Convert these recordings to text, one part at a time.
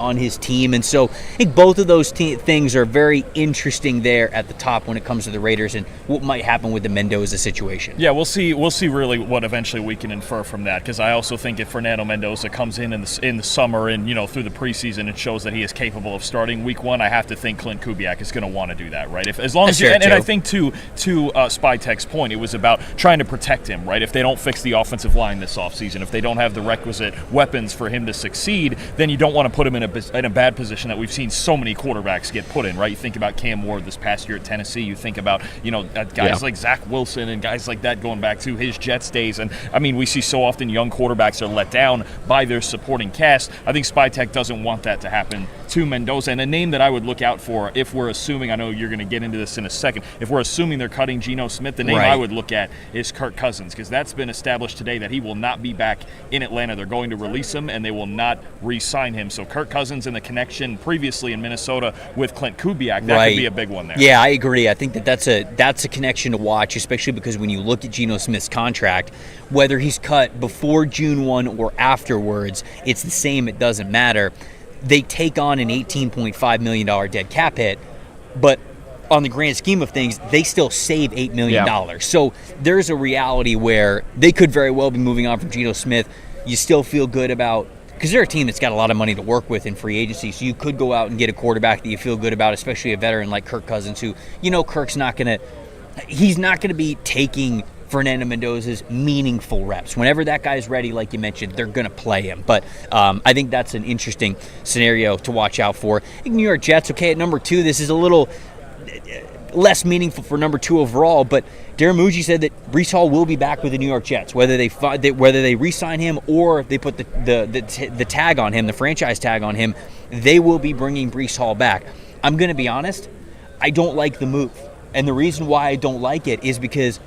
on his team. And so I think both of those things are very interesting there at the top when it comes to the Raiders and what might happen with the Mendoza situation. Yeah, we'll see really what eventually we can infer from that, because I also think if Fernando Mendoza comes in the summer and through the preseason and shows that he is capable of starting week one, I have to think Clint Kubiak is going to want to do that, right? As long as and I think to Spytek's point, it was about trying to protect him, right? If they don't fix the offensive line this offseason, if they don't have the requisite weapons for him to succeed, then you don't want to put him in a bad position that we've seen so many quarterbacks get put in, right? You think about Cam Ward this past year at Tennessee. You think about, guys like Zach Wilson and guys like that going back to his Jets days. And, I mean, we see so often young quarterbacks are let down by their supporting cast. I think Spytek doesn't want that to happen to Mendoza. And a name that I would look out for if we're assuming, I know you're going to get into this in a second, if we're assuming they're cutting Geno Smith, the name I would look at is Kirk Cousins, because that's been established today that he will not be back in Atlanta. They're going to release him, and they will not re-sign him. So Kirk Cousins and the connection previously in Minnesota with Clint Kubiak, that could be a big one there. Yeah, I agree. I think that's a connection to watch, especially because when you look at Geno Smith's contract, whether he's cut before June 1 or afterwards, it's the same. It doesn't matter. They take on an $18.5 million dead cap hit, but on the grand scheme of things, they still save $8 million. Yeah. So there's a reality where they could very well be moving on from Geno Smith. You still feel good about, because they're a team that's got a lot of money to work with in free agency, so you could go out and get a quarterback that you feel good about, especially a veteran like Kirk Cousins, who, Kirk's not going to be taking Fernando Mendoza's meaningful reps. Whenever that guy's ready, like you mentioned, they're going to play him. But I think that's an interesting scenario to watch out for. I think New York Jets, okay, at number 2, this is a little less meaningful for number 2 overall, but Darren Muji said that Breece Hall will be back with the New York Jets, whether they re-sign him or they put the tag on him, the franchise tag on him. They will be bringing Breece Hall back. I'm going to be honest, I don't like the move, and the reason why I don't like it is because,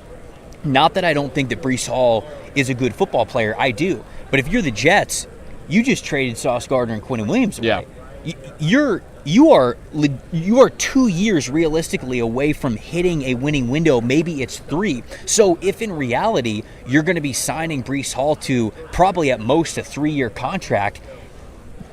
not that I don't think that Breece Hall is a good football player, I do, but if you're the Jets, you just traded Sauce Gardner and Quinnen Williams away. Yeah. You are 2 years realistically away from hitting a winning window. Maybe it's 3. So if in reality you're going to be signing Breece Hall to probably at most a 3-year contract,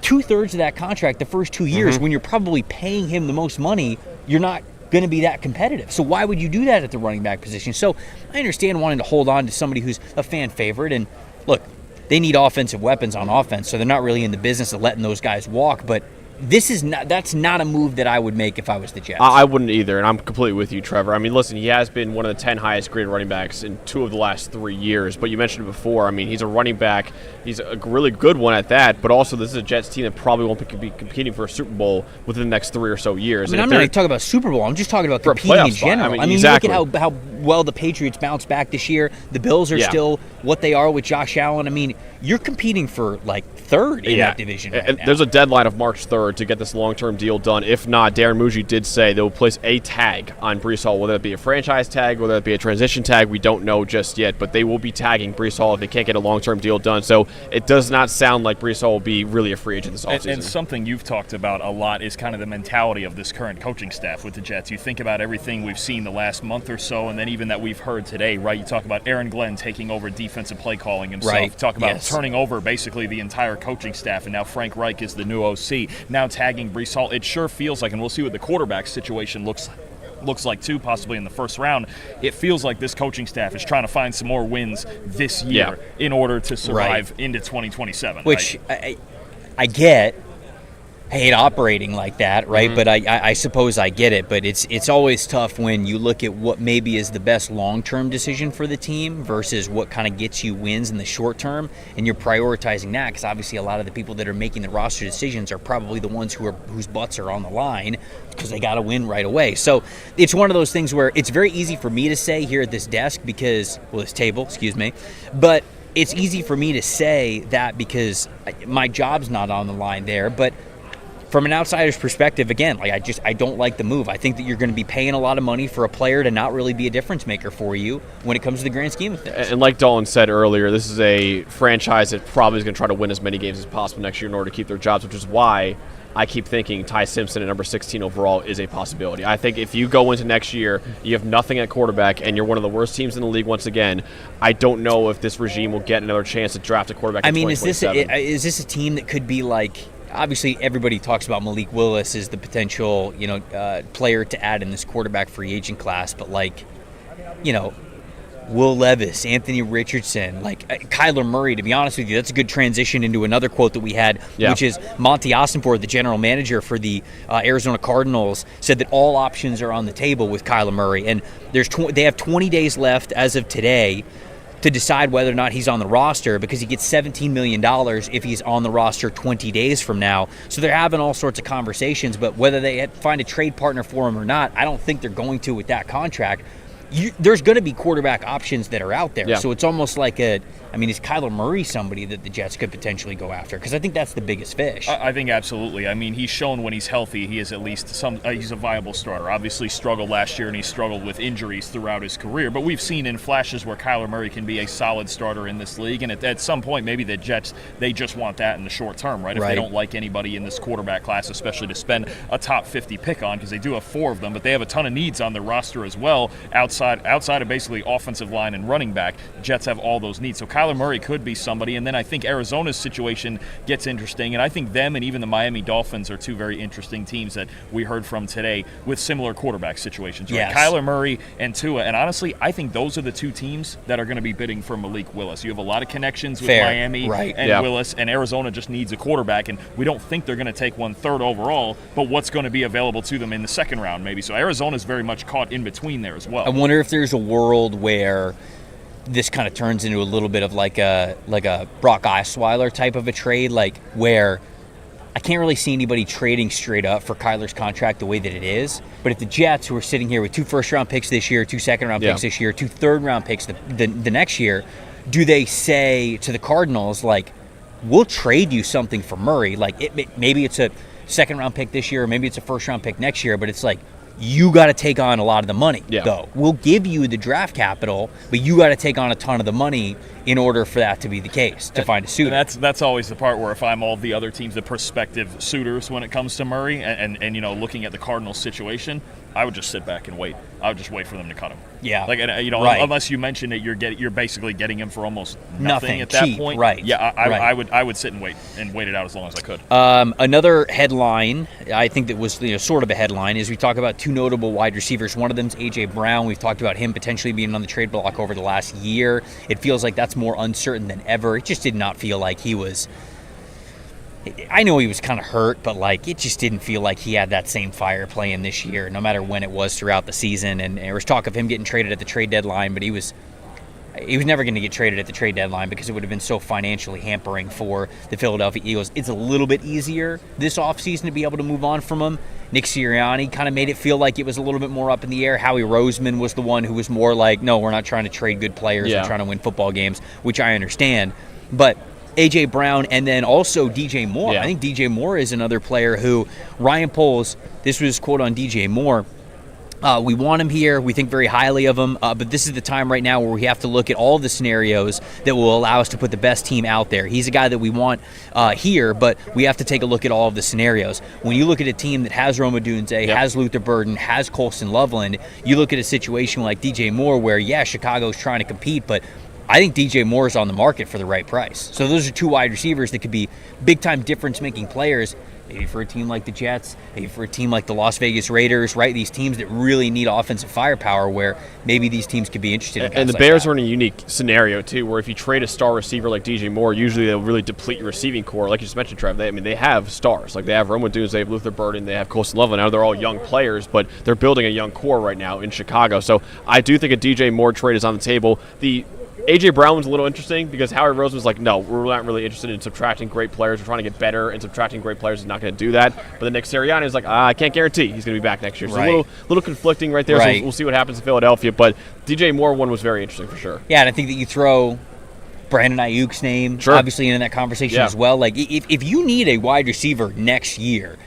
2/3 of that contract, the first 2 years, when you're probably paying him the most money, you're not going to be that competitive. So why would you do that at the running back position? So I understand wanting to hold on to somebody who's a fan favorite. And look, they need offensive weapons on offense, so they're not really in the business of letting those guys walk. But that's not a move that I would make if I was the Jets. I wouldn't either, and I'm completely with you, Trevor. I mean, listen, he has been one of the 10 highest graded running backs in 2 of the last 3 years, but you mentioned it before. I mean, he's a running back. He's a really good one at that, but also this is a Jets team that probably won't be competing for a Super Bowl within the next 3 or so years. I mean, I'm not even talking about Super Bowl. I'm just talking about competing in general. I mean, exactly. You look at how well the Patriots bounced back this year. The Bills are still what they are with Josh Allen. I mean, you're competing for, like, 3rd in that division right now. There's a deadline of March 3rd to get this long-term deal done. If not, Darren Muji did say they will place a tag on Breece Hall, whether it be a franchise tag, whether it be a transition tag. We don't know just yet, but they will be tagging Breece Hall if they can't get a long-term deal done. So it does not sound like Breece Hall will be really a free agent this offseason. And something you've talked about a lot is kind of the mentality of this current coaching staff with the Jets. You think about everything we've seen the last month or so, and then even that we've heard today, right? You talk about Aaron Glenn taking over defensive play calling himself. Right. Talk about turning over basically the entire coaching staff, and now Frank Reich is the new OC. Now tagging Breece Hall. It sure feels like, and we'll see what the quarterback situation looks like too, possibly in the first round. It feels like this coaching staff is trying to find some more wins this year in order to survive into 2027. Which I get. I hate operating like that, right? But I suppose I get it. But it's always tough when you look at what maybe is the best long-term decision for the team versus what kind of gets you wins in the short term, and you're prioritizing that because obviously a lot of the people that are making the roster decisions are probably the ones whose butts are on the line because they got to win right away. So it's one of those things where it's very easy for me to say here at this desk this table, but it's easy for me to say that because my job's not on the line there, but from an outsider's perspective, again, I don't like the move. I think that you're going to be paying a lot of money for a player to not really be a difference maker for you when it comes to the grand scheme of things. And like Dalton said earlier, this is a franchise that probably is going to try to win as many games as possible next year in order to keep their jobs, which is why I keep thinking Ty Simpson at number 16 overall is a possibility. I think if you go into next year, you have nothing at quarterback, and you're one of the worst teams in the league once again, I don't know if this regime will get another chance to draft a quarterback in 2027. Is this a team that could be like, obviously everybody talks about Malik Willis as the potential, player to add in this quarterback free agent class, but Will Levis, Anthony Richardson, Kyler Murray, to be honest with you, that's a good transition into another quote that we had, which is Monty Ossenford, the general manager for the Arizona Cardinals, said that all options are on the table with Kyler Murray. And they have 20 days left as of today to decide whether or not he's on the roster, because he gets $17 million if he's on the roster 20 days from now. So they're having all sorts of conversations, but whether they find a trade partner for him or not, I don't think they're going to with that contract. There's going to be quarterback options that are out there. Yeah. So it's almost like is Kyler Murray somebody that the Jets could potentially go after? Because I think that's the biggest fish. I think absolutely. I mean, he's shown when he's healthy, he is at least he's a viable starter. Obviously struggled last year, and he struggled with injuries throughout his career. But we've seen in flashes where Kyler Murray can be a solid starter in this league. And at some point, maybe the Jets, they just want that in the short term, right? If they don't like anybody in this quarterback class, especially to spend a top 50 pick on, because they do have 4 of them, but they have a ton of needs on their roster as well, outside of basically offensive line and running back. The Jets have all those needs. So Kyler Murray could be somebody. And then I think Arizona's situation gets interesting. And I think them and even the Miami Dolphins are 2 very interesting teams that we heard from today with similar quarterback situations. Right? Yes. Kyler Murray and Tua. And honestly, I think those are the 2 teams that are going to be bidding for Malik Willis. You have a lot of connections with Miami and Willis, and Arizona just needs a quarterback. And we don't think they're going to take 1/3 overall, but what's going to be available to them in the second round maybe. So Arizona's very much caught in between there as well. I wonder if there's a world where this kind of turns into a little bit of like a Brock Osweiler type of a trade, where I can't really see anybody trading straight up for Kyler's contract the way that it is. But if the Jets, who are sitting here with 2 first-round picks this year, 2 second-round picks this year, 2 third-round picks the next year, do they say to the Cardinals, we'll trade you something for Murray? Maybe it's a second-round pick this year, or maybe it's a first-round pick next year, but it's you got to take on a lot of the money, though. We'll give you the draft capital, but you got to take on a ton of the money in order for that to be the case, to find a suitor. And that's always the part where if I'm all the other teams, the prospective suitors when it comes to Murray, and looking at the Cardinals situation, I would just sit back and wait. I would just wait for them to cut him. Yeah. Unless you mention that you're basically getting him for almost nothing at that cheap, point. Right. Yeah, I would sit and wait it out as long as I could. Another headline, I think that was sort of a headline, is we talk about 2 notable wide receivers. One of them is A.J. Brown. We've talked about him potentially being on the trade block over the last year. It feels like that's more uncertain than ever. It just did not feel like he was... I know he was kind of hurt, but it just didn't feel like he had that same fire playing this year, no matter when it was throughout the season. And there was talk of him getting traded at the trade deadline, but he was never going to get traded at the trade deadline because it would have been so financially hampering for the Philadelphia Eagles. It's a little bit easier this offseason to be able to move on from him. Nick Sirianni kind of made it feel like it was a little bit more up in the air. Howie Roseman was the one who was more no, we're not trying to trade good players. We're trying to win football games, which I understand. But A.J. Brown and then also DJ Moore. I think DJ Moore is another player who Ryan Poles, this was his quote on DJ Moore, we want him here. We think very highly of him, but this is the time right now where we have to look at all the scenarios that will allow us to put the best team out there. He's a guy that we want here, but we have to take a look at all of the scenarios. When you look at a team that has Rome Odunze, has Luther Burden, has Colston Loveland, you look at a situation like DJ Moore where, Chicago's trying to compete, but I think DJ Moore is on the market for the right price. So those are 2 wide receivers that could be big-time difference-making players, maybe for a team like the Jets, maybe for a team like the Las Vegas Raiders, right? These teams that really need offensive firepower where maybe these teams could be interested in guys. And the Bears are in a unique scenario, too, where if you trade a star receiver like DJ Moore, usually they'll really deplete your receiving core. Like you just mentioned, Trev, they have stars. They have Rome Odunze, they have Luther Burden, they have Colston Loveland. Now they're all young players, but they're building a young core right now in Chicago. So I do think a DJ Moore trade is on the table. The A.J. Brown was a little interesting because Howie Roseman was no, we're not really interested in subtracting great players. We're trying to get better, and subtracting great players is not going to do that. But then Nick Sirianni is I can't guarantee he's going to be back next year. So a little conflicting right there. So we'll see what happens in Philadelphia. But DJ Moore one was very interesting for sure. Yeah, and I think that you throw Brandon Ayuk's name obviously in that conversation as well. If you need a wide receiver next year,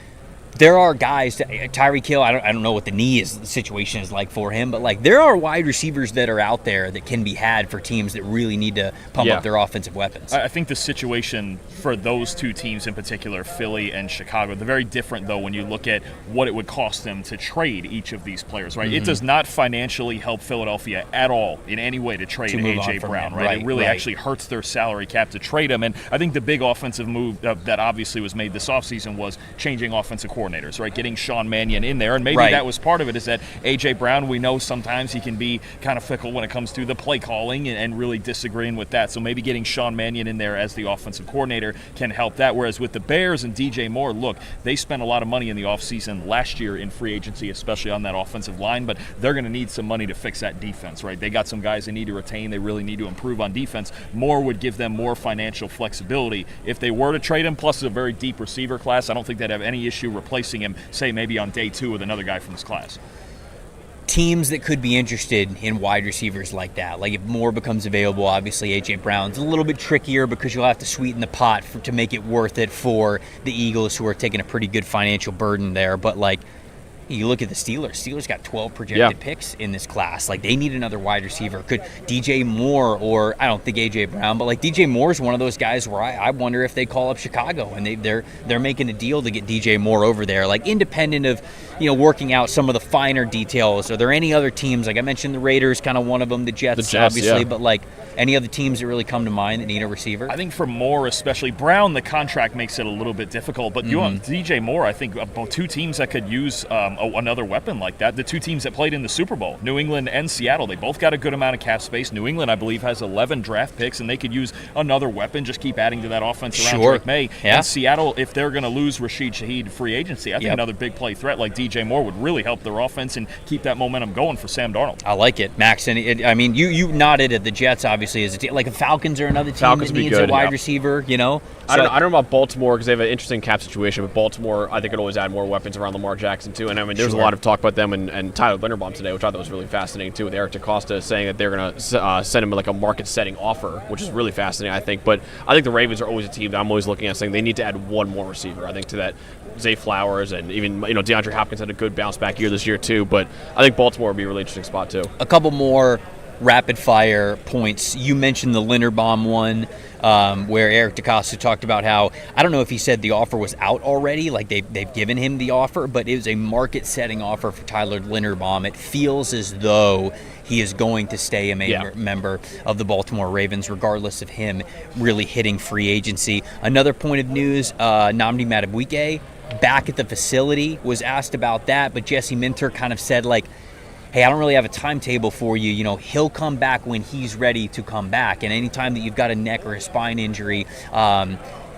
there are guys, Tyreek Hill, I don't know what the situation is like for him, but like there are wide receivers that are out there that can be had for teams that really need to pump up their offensive weapons. I think the situation for those two teams in particular, Philly and Chicago, they're very different though when you look at what it would cost them to trade each of these players, right? It does not financially help Philadelphia at all in any way to trade A.J. Brown, right? It really actually hurts their salary cap to trade him, and I think the big offensive move that obviously was made this offseason was changing offensive coordinators, right? Getting Sean Mannion in there, and maybe that was part of it, is that A.J. Brown, we know sometimes he can be kind of fickle when it comes to the play calling and really disagreeing with that. So maybe getting Sean Mannion in there as the offensive coordinator can help that. Whereas with the Bears and DJ Moore, look, they spent a lot of money in the offseason last year in free agency, especially on that offensive line, but they're going to need some money to fix that defense, right? They got some guys they need to retain. They really need to improve on defense. Moore would give them more financial flexibility if they were to trade him, plus a very deep receiver class. I don't think they'd have any issue replacing him, say maybe on day 2 with another guy from this class. Teams that could be interested in wide receivers like that, like if Moore becomes available, obviously A.J. Brown's a little bit trickier because you'll have to sweeten the pot to make it worth it for the Eagles, who are taking a pretty good financial burden there. But like, you look at the Steelers got 12 projected picks in this class. Like, they need another wide receiver. Could DJ Moore, or I don't think A.J. Brown, but like DJ Moore is one of those guys where I wonder if they call up Chicago and they're making a deal to get DJ Moore over there. Like, independent of, working out some of the finer details, are there any other teams? Like I mentioned, the Raiders, kind of one of them, the Jets obviously, but like any other teams that really come to mind that need a receiver? I think for Moore, especially Brown, the contract makes it a little bit difficult. But you want DJ Moore, I think about two teams that could use another weapon like that. The two teams that played in the Super Bowl, New England and Seattle, they both got a good amount of cap space. New England, I believe, has 11 draft picks, and they could use another weapon, just keep adding to that offense around Drake May. Yeah. And Seattle, if they're going to lose Rashid Shaheed free agency, I think another big play threat like DJ Moore would really help their offense and keep that momentum going for Sam Darnold. I like it, Max. And you nodded at the Jets, obviously, as a team. Like the Falcons are another team that needs a wide receiver, So, I don't know about Baltimore because they have an interesting cap situation, but Baltimore, I think, could always add more weapons around Lamar Jackson, too. And, there's a lot of talk about them and Tyler Linderbaum today, which I thought was really fascinating, too, with Eric DaCosta saying that they're going to send him like a market-setting offer, which is really fascinating, I think. But I think the Ravens are always a team that I'm always looking at saying they need to add one more receiver, I think, to that. Zay Flowers and even, DeAndre Hopkins had a good bounce-back year this year, too. But I think Baltimore would be a really interesting spot, too. A couple more rapid-fire points. You mentioned the Linderbaum one, where Eric DaCosta talked about how, I don't know if he said the offer was out already, like they've given him the offer, but it was a market-setting offer for Tyler Linderbaum. It feels as though he is going to stay a member of the Baltimore Ravens, regardless of him really hitting free agency. Another point of news, Nnamdi Madubuike back at the facility, was asked about that, but Jesse Minter kind of said, like, hey, I don't really have a timetable for you. He'll come back when he's ready to come back. And anytime that you've got a neck or a spine injury,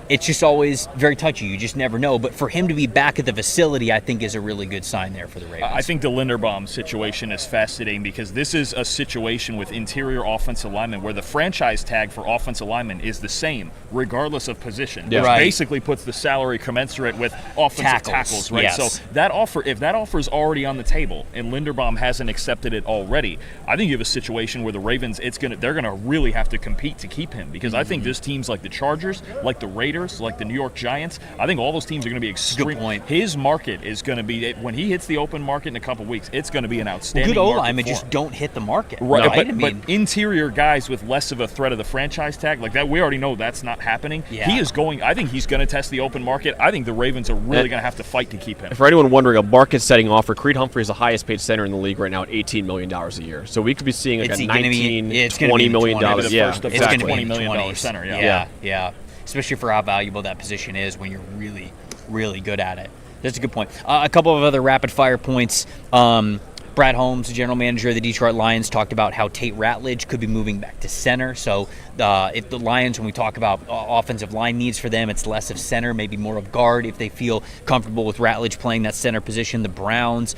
it's just always very touchy. You just never know. But for him to be back at the facility, I think, is a really good sign there for the Ravens. I think the Linderbaum situation is fascinating because this is a situation with interior offensive linemen where the franchise tag for offensive linemen is the same, regardless of position, which basically puts the salary commensurate with offensive tackles, right? Yes. So that offer, if that offer is already on the table and Linderbaum hasn't accepted it already, I think you have a situation where the Ravens, they're gonna really have to compete to keep him because I think there's teams like the Chargers, like the Raiders, like the New York Giants, I think all those teams are going to be extreme. Good point. His market is going to be, when he hits the open market in a couple weeks, it's going to be an outstanding good market. O-linemen just don't hit the market. Right, but interior guys with less of a threat of the franchise tag, like that, we already know that's not happening. Yeah. I think he's going to test the open market. I think the Ravens are really going to have to fight to keep him. For anyone wondering, a market-setting offer, Creed Humphrey is the highest-paid center in the league right now at $18 million a year. So we could be seeing like a $19, $20 million. It's going to be $20 million center. Yeah. Especially for how valuable that position is when you're really, really good at it. That's a good point. A couple of other rapid-fire points. Brad Holmes, the general manager of the Detroit Lions, talked about how Tate Ratledge could be moving back to center. So if the Lions, when we talk about offensive line needs for them, it's less of center, maybe more of guard if they feel comfortable with Ratledge playing that center position. The Browns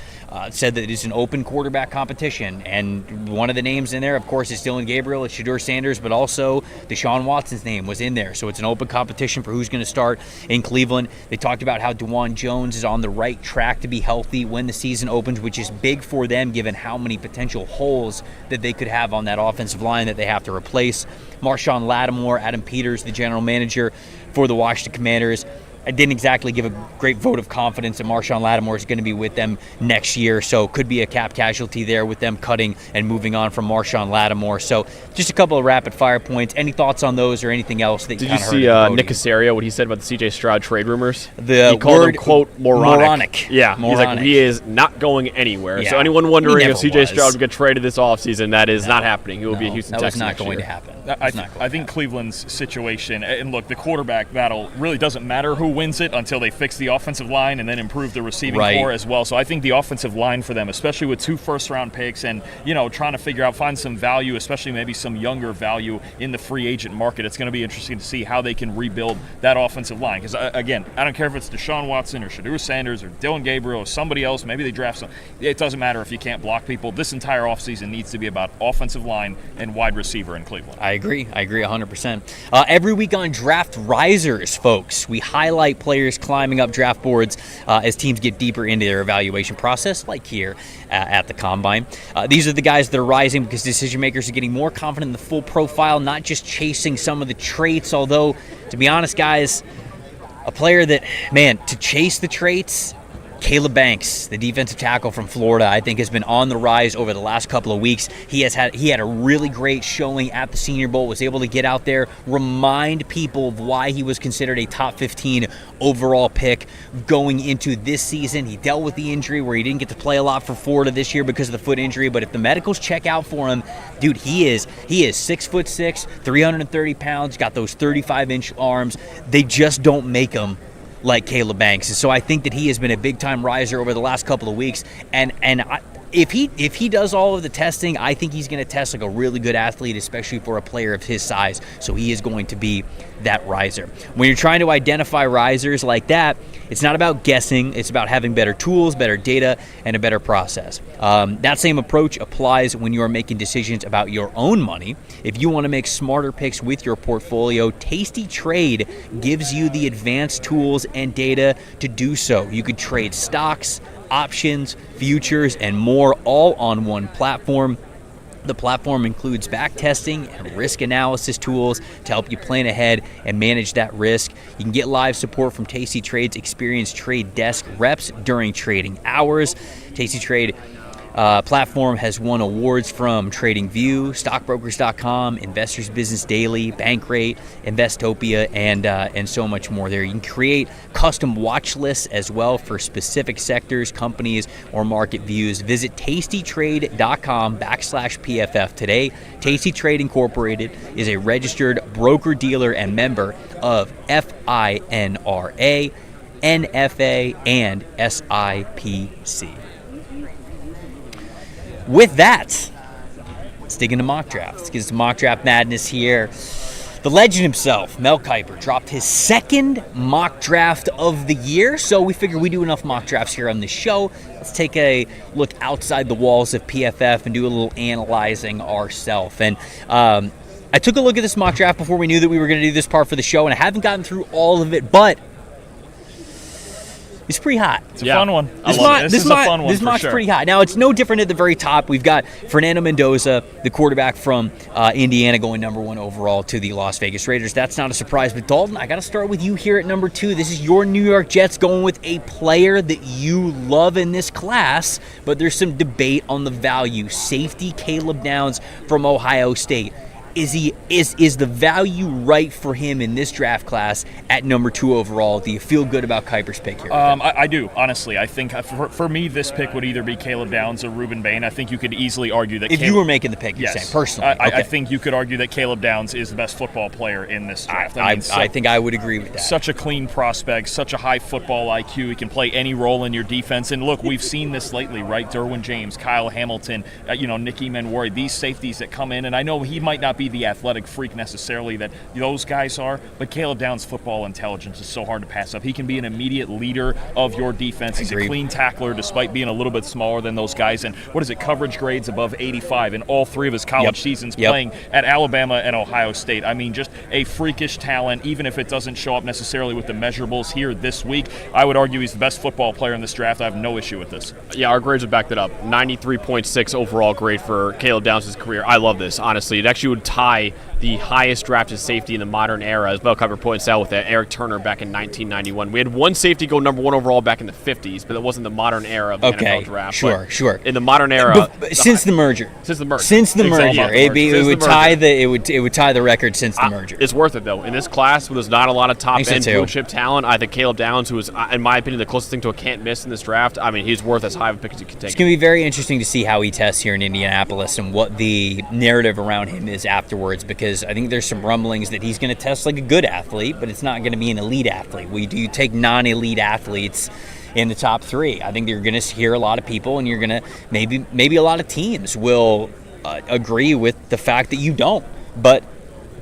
said that it is an open quarterback competition. And one of the names in there, of course, is Dylan Gabriel, it's Shedeur Sanders, but also Deshaun Watson's name was in there. So it's an open competition for who's going to start in Cleveland. They talked about how DeJuan Jones is on the right track to be healthy when the season opens, which is big for them given how many potential holes that they could have on that offensive line that they have to replace. Marshawn Lattimore, Adam Peters, the general manager for the Washington Commanders, I didn't exactly give a great vote of confidence that Marshawn Lattimore is going to be with them next year, so could be a cap casualty there with them cutting and moving on from Marshawn Lattimore. So just a couple of rapid-fire points. Any thoughts on those or anything else that Did you you see Nick Caserio, what he said about the C.J. Stroud trade rumors? He called him, quote, moronic. Yeah, moronic. He's like, he is not going anywhere. Yeah. So anyone wondering if C.J. was. Stroud would get traded this offseason, that is not happening. He will be a Houston Texan That was not going year. to happen. I think Cleveland's situation, and look, the quarterback battle really doesn't matter who wins it until they fix the offensive line and then improve the receiving core as well. So I think the offensive line for them, especially with 2 first-round picks and, trying to find some value, especially maybe some younger value in the free agent market, it's going to be interesting to see how they can rebuild that offensive line. Because, again, I don't care if it's Deshaun Watson or Shedeur Sanders or Dylan Gabriel or somebody else. Maybe they draft some. It doesn't matter if you can't block people. This entire offseason needs to be about offensive line and wide receiver in Cleveland. I agree 100%. Every week on Draft Risers, folks, we highlight players climbing up draft boards as teams get deeper into their evaluation process, like here at the Combine. These are the guys that are rising because decision makers are getting more confident in the full profile, not just chasing some of the traits. Although, to be honest, guys, a player that, to chase the traits, Caleb Banks, the defensive tackle from Florida, I think has been on the rise over the last couple of weeks. He had a really great showing at the Senior Bowl, was able to get out there, remind people of why he was considered a top 15 overall pick going into this season. He dealt with the injury where he didn't get to play a lot for Florida this year because of the foot injury, but if the medicals check out for him, dude, he is 6'6", 330 pounds, got those 35-inch arms. They just don't make him like Caleb Banks. So I think that he has been a big-time riser over the last couple of weeks. And if he does all of the testing, I think he's going to test like a really good athlete, especially for a player of his size. So he is going to be that riser. When you're trying to identify risers like that, it's not about guessing. It's about having better tools, better data, and a better process. That same approach applies when you are making decisions about your own money. If you want to make smarter picks with your portfolio, Tasty Trade gives you the advanced tools and data to do so. You could trade stocks, options, futures, and more, all on one platform. The platform includes back testing and risk analysis tools to help you plan ahead and manage that risk. You can get live support from Tasty Trade's experienced trade desk reps during trading hours. Tasty Trade platform has won awards from TradingView, StockBrokers.com, Investors Business Daily, Bankrate, Investopia, and so much more there. You can create custom watch lists as well for specific sectors, companies, or market views. Visit tastytrade.com/PFF today. Tasty Trade Incorporated is a registered broker-dealer and member of FINRA, NFA, and SIPC. With that, let's dig into mock drafts. Let's get some mock draft madness here. The legend himself, Mel Kiper, dropped his second mock draft of the year, so we figured we do enough mock drafts here on the show. Let's take a look outside the walls of PFF and do a little analyzing ourselves. And I took a look at this mock draft before we knew that we were going to do this part for the show, and I haven't gotten through all of it, but it's pretty hot. It's a fun one. This is a fun one. This mock's pretty hot. Now, it's no different at the very top. We've got Fernando Mendoza, the quarterback from Indiana, going number 1 overall to the Las Vegas Raiders. That's not a surprise. But, Dalton, I got to start with you here at number 2. This is your New York Jets going with a player that you love in this class, but there's some debate on the value. Safety Caleb Downs from Ohio State. Is the value right for him in this draft class at number 2 overall? Do you feel good about Kiper's pick here? I do, honestly. I think for me, this pick would either be Caleb Downs or Ruben Bain. I think you could easily argue that if you were making the pick, you're saying, personally. I think you could argue that Caleb Downs is the best football player in this draft. I think I would agree with that. Such a clean prospect, such a high football IQ. He can play any role in your defense. And look, we've seen this lately, right? Derwin James, Kyle Hamilton, Nicky Menwari, these safeties that come in. And I know he might not be the athletic freak necessarily that those guys are, but Caleb Downs' football intelligence is so hard to pass up. He can be an immediate leader of your defense. He's a clean tackler despite being a little bit smaller than those guys. And coverage grades above 85 in all 3 of his college seasons playing at Alabama and Ohio State. I mean, just a freakish talent, even if it doesn't show up necessarily with the measurables here this week. I would argue he's the best football player in this draft. I have no issue with this. Yeah, our grades would back that up. 93.6 overall grade for Caleb Downs' career. I love this, honestly. It actually would tie the highest drafted safety in the modern era, as Mel Kiper points out with Eric Turner back in 1991. We had one safety go number 1 overall back in the 50s, but that wasn't the modern era of the NFL draft. Sure. In the modern era, since the merger, it would tie the record since the merger. It's worth it though. In this class, where there's not a lot of top end blue chip talent, I think Caleb Downs, who is, in my opinion, the closest thing to a can't miss in this draft. I mean, he's worth as high of a pick as you can take. It's going to be very interesting to see how he tests here in Indianapolis and what the narrative around him is afterwards, because I think there's some rumblings that he's going to test like a good athlete, but it's not going to be an elite athlete. We do take non-elite athletes in the top 3. I think you're going to hear a lot of people, and you're going to maybe a lot of teams will agree with the fact that you don't. But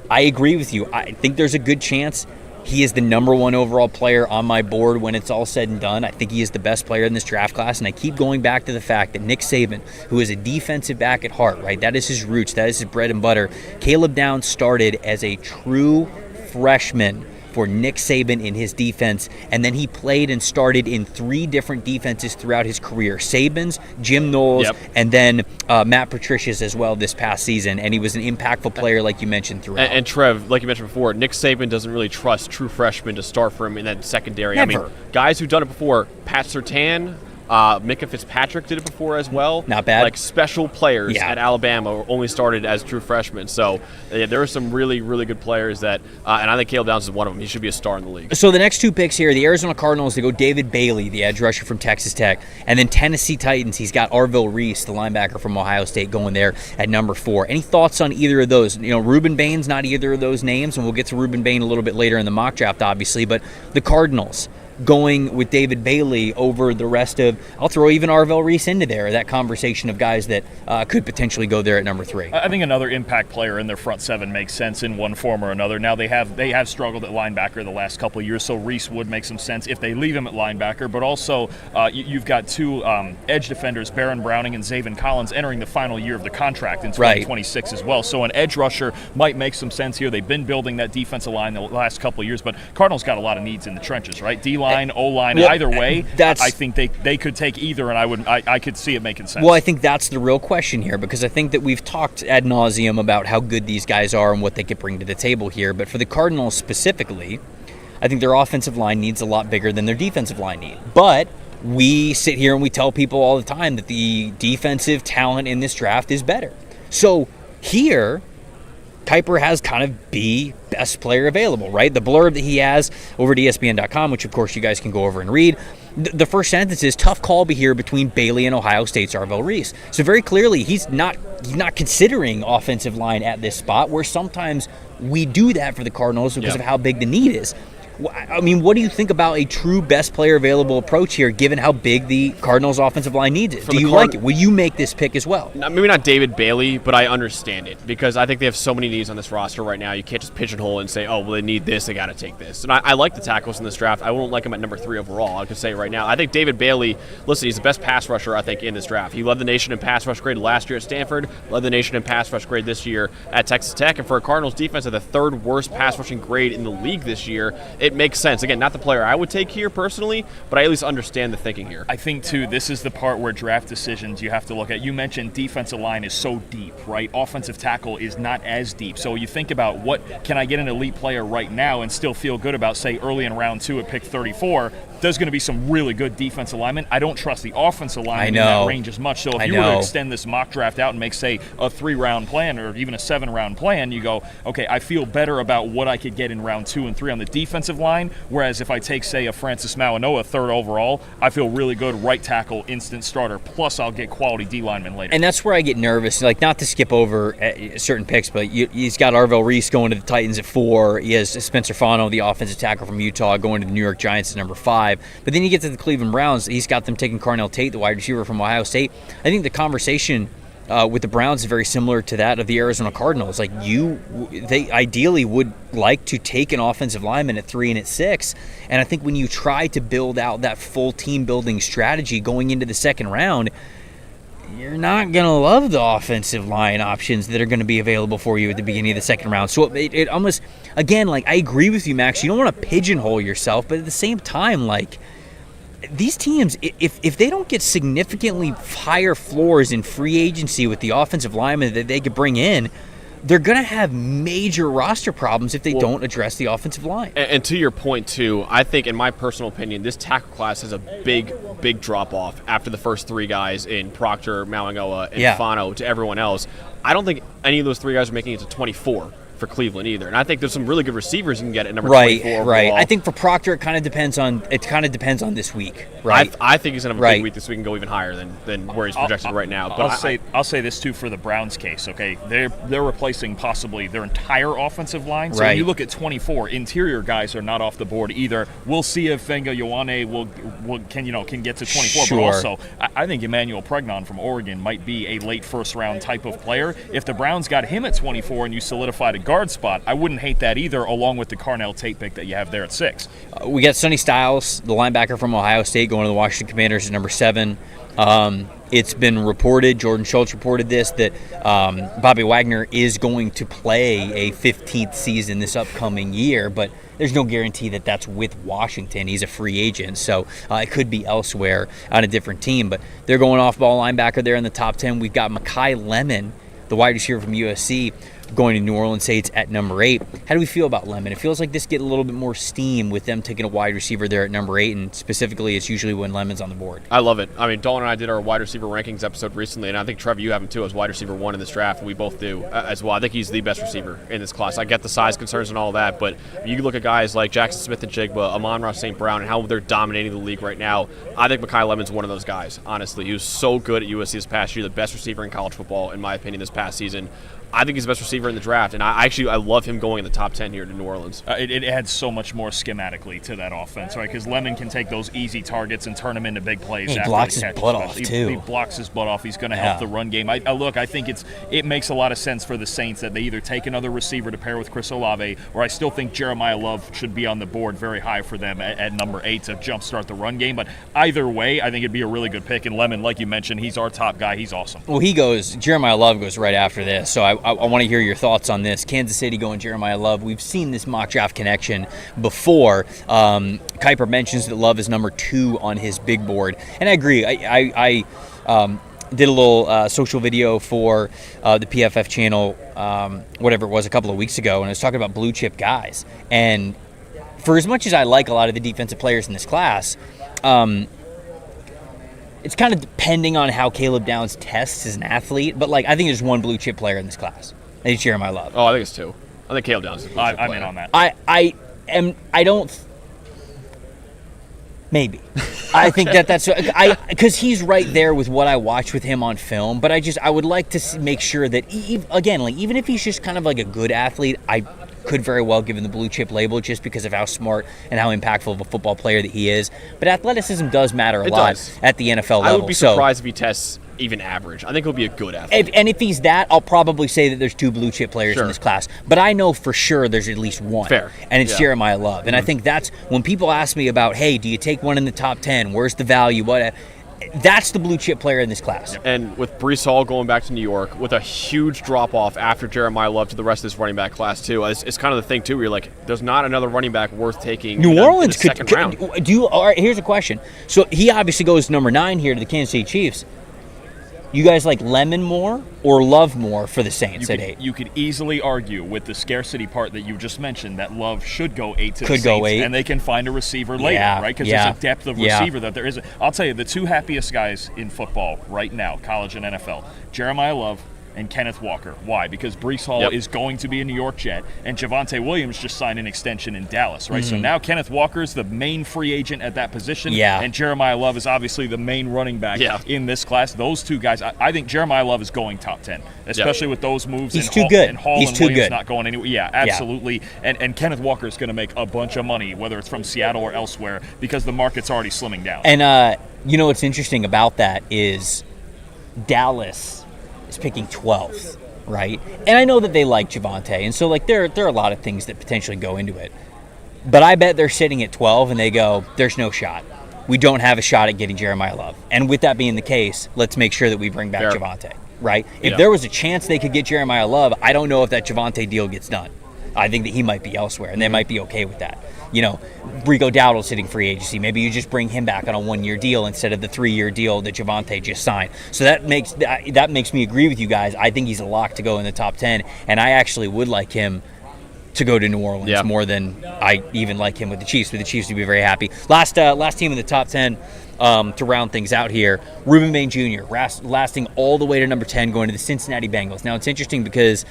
I agree with you. I think there's a good chance he is the number 1 overall player on my board when it's all said and done. I think he is the best player in this draft class, and I keep going back to the fact that Nick Saban, who is a defensive back at heart, right? That is his roots. That is his bread and butter. Caleb Downs started as a true freshman for Nick Saban in his defense, and then he played and started in 3 different defenses throughout his career. Saban's, Jim Knowles, and then Matt Patricia's as well this past season, and he was an impactful player like you mentioned throughout. And Trev, like you mentioned before, Nick Saban doesn't really trust true freshmen to start for him in that secondary. Never. I mean, guys who've done it before, Pat Surtain, Micah Fitzpatrick did it before as well. Not bad. Like special players at Alabama only started as true freshmen. So there are some really, really good players that, and I think Caleb Downs is one of them. He should be a star in the league. So the next 2 picks here, the Arizona Cardinals, they go David Bailey, the edge rusher from Texas Tech, and then Tennessee Titans, he's got Arvell Reese, the linebacker from Ohio State, going there at number 4. Any thoughts on either of those? You know, Reuben Bain's not either of those names, and we'll get to Reuben Bain a little bit later in the mock draft, obviously, but the Cardinals going with David Bailey over the rest of, I'll throw even Arvell Reese into there, that conversation of guys that could potentially go there at number 3. I think another impact player in their front 7 makes sense in one form or another. Now they have struggled at linebacker the last couple of years, so Reese would make some sense if they leave him at linebacker, but also you've got 2 edge defenders, Baron Browning and Zaven Collins, entering the final year of the contract in 2026 as well. So an edge rusher might make some sense here. They've been building that defensive line the last couple of years, but Cardinals got a lot of needs in the trenches, right? D-line, O-line, either way, I think they could take either, and I could see it making sense. Well, I think that's the real question here, because I think that we've talked ad nauseum about how good these guys are and what they could bring to the table here. But for the Cardinals specifically, I think their offensive line needs a lot bigger than their defensive line need. But we sit here and we tell people all the time that the defensive talent in this draft is better. So here, Kiper has kind of the best player available, right? The blurb that he has over at ESPN.com, which of course you guys can go over and read, the first sentence is, tough call here between Bailey and Ohio State's Arvell Reese. So very clearly he's not considering offensive line at this spot, where sometimes we do that for the Cardinals because of how big the need is. I mean, what do you think about a true best player available approach here, given how big the Cardinals' offensive line needs it? Do you like it? Will you make this pick as well? Maybe not David Bailey, but I understand it, because I think they have so many needs on this roster right now. You can't just pigeonhole and say, oh, well, they need this, they got to take this. And I like the tackles in this draft. I won't like him at number 3 overall. I could say right now. I think David Bailey, listen, he's the best pass rusher, I think, in this draft. He led the nation in pass rush grade last year at Stanford, led the nation in pass rush grade this year at Texas Tech, and for a Cardinals defense at the 3rd worst pass rushing grade in the league this year, it makes sense. Again, not the player I would take here personally, but I at least understand the thinking here. I think, too, this is the part where draft decisions you have to look at. You mentioned defensive line is so deep, right? Offensive tackle is not as deep. So you think about, what can I get an elite player right now and still feel good about, say, early in round 2 at pick 34? There's going to be some really good defensive linemen. I don't trust the offensive linemen in that range as much. So if you were to extend this mock draft out and make, say, a 3-round plan or even a 7-round plan, you go, okay, I feel better about what I could get in round 2 and 3 on the defensive line. Whereas if I take, say, a Francis Mauanoa 3rd overall, I feel really good right tackle, instant starter. Plus, I'll get quality D linemen later. And that's where I get nervous. Like, not to skip over certain picks, but he's got Arvell Reese going to the Titans at 4. He has Spencer Fano, the offensive tackle from Utah, going to the New York Giants at number 5. But then you get to the Cleveland Browns, he's got them taking Carnell Tate, the wide receiver from Ohio State. I think the conversation with the Browns is very similar to that of the Arizona Cardinals. Like, they ideally would like to take an offensive lineman at 3 and at 6. And I think when you try to build out that full team building strategy going into the 2nd round, you're not going to love the offensive line options that are going to be available for you at the beginning of the 2nd round. So it almost, again, like, I agree with you, Max. You don't want to pigeonhole yourself, but at the same time, like, these teams, if they don't get significantly higher floors in free agency with the offensive linemen that they could bring in, they're going to have major roster problems if they don't address the offensive line. And to your point, too, I think, in my personal opinion, this tackle class has a big drop-off after the first three guys in Proctor, Mauigoa, and Fano to everyone else. I don't think any of those three guys are making it to 24 for Cleveland either. And I think there's some really good receivers you can get at number 24 overall. Right. I think for Proctor, it kind of depends on this week, right? I think he's going to have a big week this week and go even higher than where he's projected right now. But I'll say this too for the Browns case, okay? They're replacing possibly their entire offensive line. So when you look at 24, interior guys are not off the board either. We'll see if Venga Ioane can get to 24, but also I think Emmanuel Pregnon from Oregon might be a late first round type of player. If the Browns got him at 24 and you solidified a guard spot, I wouldn't hate that either, along with the Carnell Tate pick that you have there at 6. We got Sonny Styles, the linebacker from Ohio State, going to the Washington Commanders at number 7. It's been reported, Jordan Schultz reported this, that Bobby Wagner is going to play a 15th season this upcoming year, but there's no guarantee that that's with Washington. He's a free agent, so it could be elsewhere on a different team. But they're going off-ball linebacker there in the top 10. We've got Mekhi Lemon, the wide receiver from USC, going to New Orleans Saints at number 8. How do we feel about Lemon? It feels like this get a little bit more steam with them taking a wide receiver there at number 8, and specifically it's usually when Lemon's on the board. I love it. I mean, Dalton and I did our wide receiver rankings episode recently, and I think, Trevor, you have him too as wide receiver 1 in this draft, and we both do as well. I think he's the best receiver in this class. I get the size concerns and all that, but you look at guys like Jackson Smith and Jigba, Amon-Ra St. Brown, and how they're dominating the league right now. I think Mekhi Lemon's one of those guys, honestly. He was so good at USC this past year, the best receiver in college football, in my opinion, this past season. I think he's the best receiver in the draft, and I love him going in the top 10 here to New Orleans. It adds so much more schematically to that offense, right? Because Lemon can take those easy targets and turn them into big plays. He blocks his butt off, too. He blocks his butt off. He's going to help the run game. I think it makes a lot of sense for the Saints that they either take another receiver to pair with Chris Olave, or I still think Jeremiah Love should be on the board very high for them at number 8 to jumpstart the run game. But either way, I think it'd be a really good pick. And Lemon, like you mentioned, he's our top guy. He's awesome. Well, Jeremiah Love goes right after this, so I want to hear your thoughts on this. Kansas City going Jeremiah Love. We've seen this mock draft connection before. Kiper mentions that Love is number 2 on his big board, and I agree. I did a little social video for the PFF channel, whatever it was, a couple of weeks ago, and I was talking about blue chip guys. And for as much as I like a lot of the defensive players in this class, it's kind of depending on how Caleb Downs tests as an athlete, but I think there's one blue chip player in this class. I think Jeremiah Love. Oh, I think it's 2. I think Caleb Downs is a blue chip player. I'm in on that. Maybe. I think that's because he's right there with what I watched with him on film. But I would like to make sure that even if he's just kind of like a good athlete, I could very well give him the blue chip label just because of how smart and how impactful of a football player that he is. But athleticism does matter a lot at the NFL level. I would be surprised if he tests even average. I think he'll be a good athlete. If he's that, I'll probably say that there's 2 blue chip players in this class. But I know for sure there's at least one. Fair. And it's Jeremiah Love. And I think that's when people ask me about, hey, do you take one in the top 10? Where's the value? That's the blue chip player in this class. And with Breece Hall going back to New York with a huge drop off after Jeremiah Love to the rest of this running back class too, it's kind of the thing too where you're like, there's not another running back worth taking. New Orleans in the second round. All right, here's a question. So he obviously goes number 9 here to the Kansas City Chiefs. You guys like Lemon more or Love more for the Saints at 8? You could easily argue with the scarcity part that you just mentioned that Love should go 8 to the Saints. Go 8. And they can find a receiver later, right? Because there's a depth of receiver that there isn't. I'll tell you, the 2 happiest guys in football right now, college and NFL, Jeremiah Love and Kenneth Walker. Why? Because Breece Hall is going to be a New York Jet, and Javonte Williams just signed an extension in Dallas, right? So now Kenneth Walker is the main free agent at that position, and Jeremiah Love is obviously the main running back in this class. Those 2 guys, I think Jeremiah Love is going top 10, especially with those moves. He's too good. And Hall He's and too Williams good. not going anywhere. Yeah, absolutely. And Kenneth Walker is going to make a bunch of money, whether it's from Seattle or elsewhere, because the market's already slimming down. And what's interesting about that is Dallas is picking 12th. Right, and I know that they like Javonte, and so there are a lot of things that potentially go into it. But I bet they're sitting at 12, and they go, "There's no shot. We don't have a shot at getting Jeremiah Love." And with that being the case, let's make sure that we bring back Javonte. Right? If there was a chance they could get Jeremiah Love, I don't know if that Javonte deal gets done. I think that he might be elsewhere, and they might be okay with that. Rico Dowdle's hitting free agency. Maybe you just bring him back on a 1-year deal instead of the 3-year deal that Javonte just signed. So that makes me agree with you guys. I think he's a lock to go in the top 10, and I actually would like him to go to New Orleans more than I even like him with the Chiefs. But the Chiefs would be very happy. Last team in the top 10 to round things out here, Ruben Bain Jr. lasting all the way to number 10, going to the Cincinnati Bengals. Now, it's interesting because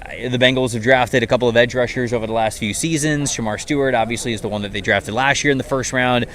the Bengals have drafted a couple of edge rushers over the last few seasons. Shamar Stewart, obviously, is the one that they drafted last year in the first round.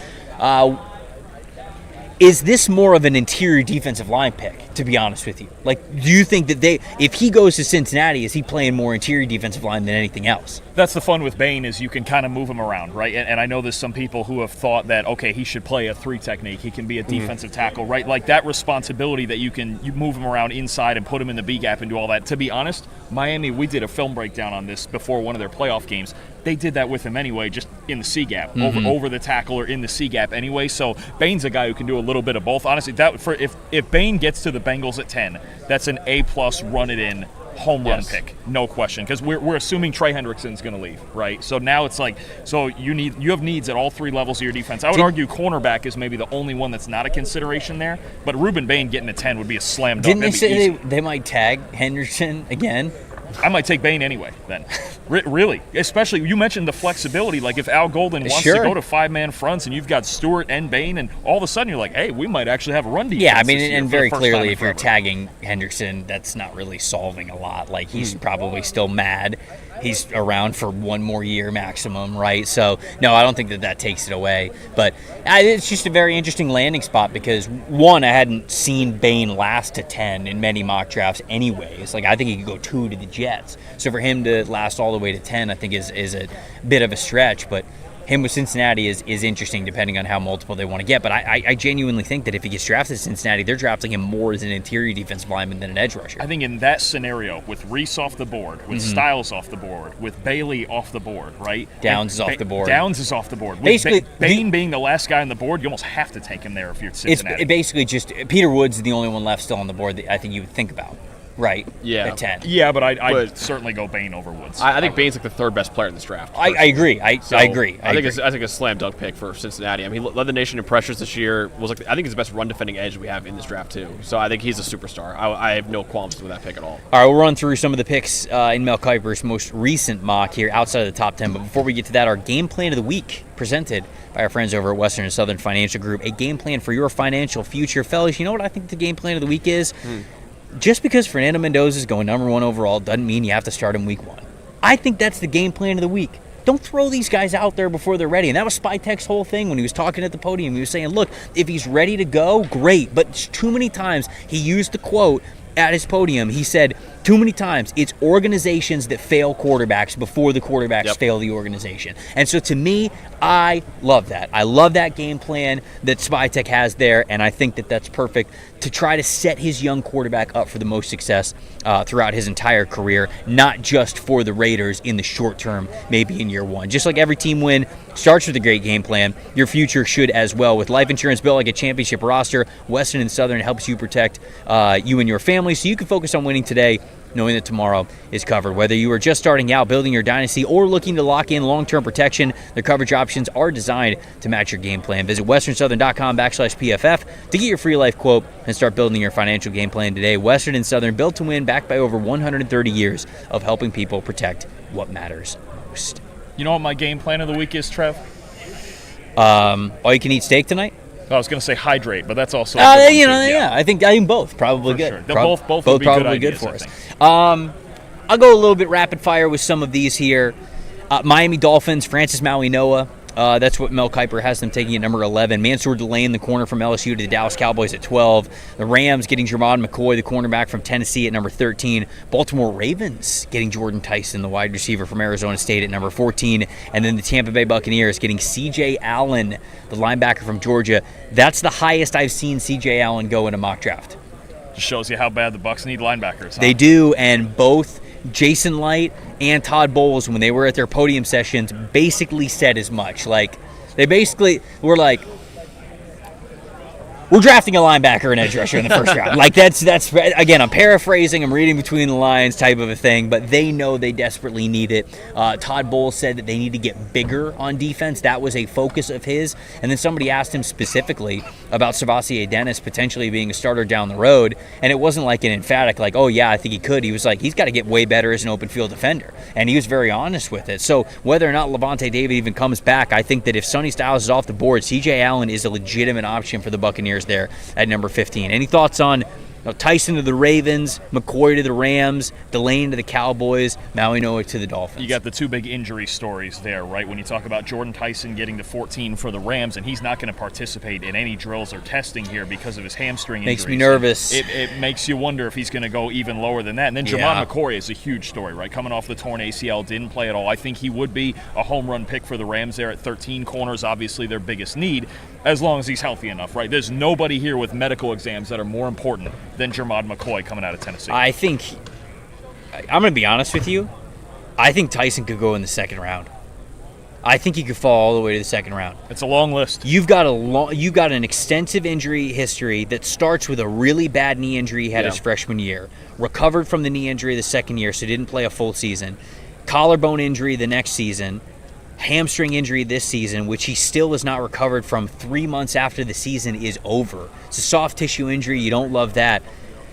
Is this more of an interior defensive line pick, to be honest with you? Like, do you think that if he goes to Cincinnati, is he playing more interior defensive line than anything else? That's the fun with Bain, is you can kind of move him around, right? And I know there's some people who have thought that, okay, he should play a 3 technique. He can be a defensive tackle, right? Like that responsibility that you move him around inside and put him in the B gap and do all that. To be honest, Miami, we did a film breakdown on this before one of their playoff games. They did that with him anyway, just in the C gap, over the tackle or in the C gap anyway. So Bain's a guy who can do a little bit of both. Honestly, if Bain gets to the Bengals at 10, that's an A+ run it in home run pick, no question. Because we're assuming Trey Hendrickson's going to leave, right? So now it's like, so you have needs at all 3 levels of your defense. I would argue cornerback is maybe the only one that's not a consideration there. But Ruben Bain getting a 10 would be a slam dunk. Didn't they say they might tag Henderson again? I might take Bain anyway then. Really. Especially, you mentioned the flexibility. Like, if Al Golden wants to go to 5-man fronts and you've got Stewart and Bain, and all of a sudden you're like, hey, we might actually have a run defense. Yeah, I mean, and very clearly, if you're tagging Henderson, that's not really solving a lot. Like, he's probably still mad. He's around for 1 more year maximum, right? So, no, I don't think that takes it away. But it's just a very interesting landing spot because, one, I hadn't seen Bain last to 10 in many mock drafts anyways. Like, I think he could go 2 to the Jets. So for him to last all the way to 10, I think is a bit of a stretch. But him with Cincinnati is interesting depending on how multiple they want to get. But I genuinely think that if he gets drafted to Cincinnati, they're drafting him more as an interior defensive lineman than an edge rusher. I think in that scenario, with Reese off the board, with Styles off the board, with Bailey off the board, right? Downs is off the board. Downs is off the board. With Basically, Bain being the last guy on the board, you almost have to take him there if you're Cincinnati. It's basically just Peter Woods is the only one left still on the board that I think you would think about. Right. Yeah. At 10. Yeah, but I'd certainly go Bain over Woods. I think Bain's like the 3rd best player in this draft. I agree. I agree. I think it's a slam dunk pick for Cincinnati. I mean, he led the nation in pressures this year. I think he's the best run defending edge we have in this draft too. So I think he's a superstar. I have no qualms with that pick at all. All right, we'll run through some of the picks in Mel Kiper's most recent mock here outside of the top 10. But before we get to that, our game plan of the week presented by our friends over at Western and Southern Financial Group. A game plan for your financial future. Fellas, you know what I think the game plan of the week is? Just because Fernando Mendoza is going number 1 overall doesn't mean you have to start him week 1. I think that's the game plan of the week. Don't throw these guys out there before they're ready. And that was Spytek's whole thing when he was talking at the podium. He was saying, look, if he's ready to go, great. But too many times he used the quote at his podium. He said too many times, it's organizations that fail quarterbacks before the quarterbacks fail the organization. And so to me, I love that. I love that game plan that Spytek has there, and I think that that's perfect to try to set his young quarterback up for the most success throughout his entire career, not just for the Raiders in the short term, maybe in year 1. Just like every team win starts with a great game plan, your future should as well. With life insurance built like a championship roster, Western and Southern helps you protect you and your family so you can focus on winning today, knowing that tomorrow is covered. Whether you are just starting out, building your dynasty, or looking to lock in long-term protection, their coverage options are designed to match your game plan. Visit westernsouthern.com/PFF to get your free life quote and start building your financial game plan today. Western and Southern, built to win, backed by over 130 years of helping people protect what matters most. You know what my game plan of the week is, Trev? All you can eat steak tonight? I was going to say hydrate, but that's also I think both probably for good. Sure. Both would be probably good for ideas, us. I'll go a little bit rapid fire with some of these here. Miami Dolphins, Francis Maui-Noah. That's what Mel Kiper has them taking at number 11. Mansour Delane, the corner from LSU, to the Dallas Cowboys at 12. The Rams getting Jermon McCoy, the cornerback from Tennessee, at number 13. Baltimore Ravens getting Jordan Tyson, the wide receiver from Arizona State, at number 14. And then the Tampa Bay Buccaneers getting C.J. Allen, the linebacker from Georgia. That's the highest I've seen C.J. Allen go in a mock draft. Just shows you how bad the Bucs need linebackers. Huh? They do, and both Jason Light and Todd Bowles, when they were at their podium sessions, basically said as much. Like, they basically were like, we're drafting a linebacker and edge rusher in the first round. Like that's again, I'm paraphrasing, I'm reading between the lines type of a thing, but they know they desperately need it. Todd Bowles said that they need to get bigger on defense. That was a focus of his. And then somebody asked him specifically about Savasier Dennis potentially being a starter down the road, and it wasn't like an emphatic like, oh yeah, I think he could. He was like, he's got to get way better as an open field defender, and he was very honest with it. So whether or not Levante David even comes back, I think that if Sonny Styles is off the board, C.J. Allen is a legitimate option for the Buccaneers there at number 15. Any thoughts on Tyson to the Ravens, McCoy to the Rams, Delane to the Cowboys, Maui Noah to the Dolphins? You got the two big injury stories there, right? When you talk about Jordan Tyson getting to 14 for the Rams, and he's not going to participate in any drills or testing here because of his hamstring injury. Makes me nervous. It makes you wonder if he's going to go even lower than that. And then Jermon McCoy is a huge story, right? Coming off the torn ACL, didn't play at all. I think he would be a home run pick for the Rams there at 13. Corners, obviously their biggest need, as long as he's healthy enough, right? There's nobody here with medical exams that are more important than Jermon McCoy coming out of Tennessee. I think, I'm going to be honest with you, I think Tyson could go in the second round. I think he could fall all the way to the second round. It's a long list. You've got an extensive injury history that starts with a really bad knee injury he had his freshman year, recovered from the knee injury the second year, so didn't play a full season, collarbone injury the next season, hamstring injury this season, which he still has not recovered from 3 months after the season is over. It's a soft tissue injury. You don't love that.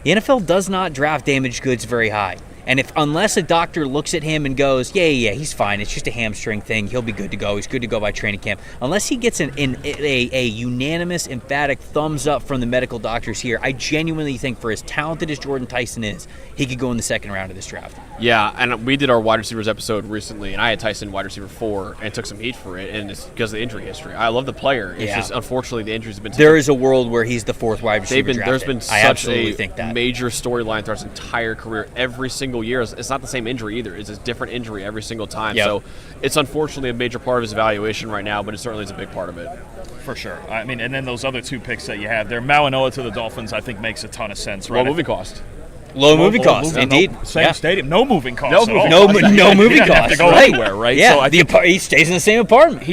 The NFL does not draft damaged goods very high. And unless a doctor looks at him and goes, yeah, he's fine, it's just a hamstring thing, he'll be good to go, he's good to go by training camp. Unless he gets a unanimous, emphatic thumbs up from the medical doctors here, I genuinely think for as talented as Jordan Tyson is, he could go in the second round of this draft. Yeah, and we did our wide receivers episode recently, and I had Tyson wide receiver 4 and took some heat for it, and it's because of the injury history. I love the player. It's just, unfortunately, the injuries have been... There is a world where he's the 4th wide receiver drafted. There's been such a major storyline throughout his entire career. Every single year, it's not the same injury either. It's a different injury every single time. Yep. So it's unfortunately a major part of his evaluation right now, but it certainly is a big part of it. For sure. I mean, and then those other two picks that you have there, Maui Noah to the Dolphins, I think makes a ton of sense, right? Low moving cost. Low moving cost, indeed. Same stadium, no moving cost. No moving cost. Have to go anywhere, right? Yeah, so he stays in the same apartment.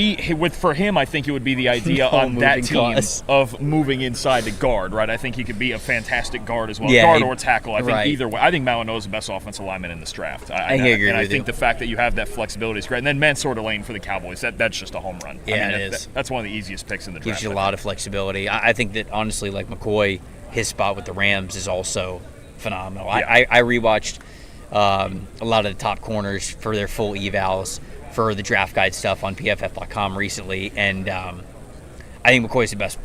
For him, I think it would be the idea on that team of moving inside the guard, right? I think he could be a fantastic guard as well, guard or tackle. I think either way. I think Maui Noah is the best offensive lineman in this draft. I agree. And I think the fact that you have that flexibility is great. And then Mansour Delane for the Cowboys, that's just a home run. Yeah, it is. That's one of the easiest picks in the draft. Gives you a lot of flexibility. I think that honestly, like McCoy, his spot with the Rams is also phenomenal. Yeah. I rewatched a lot of the top corners for their full evals for the draft guide stuff on PFF.com recently, and I think McCoy's the best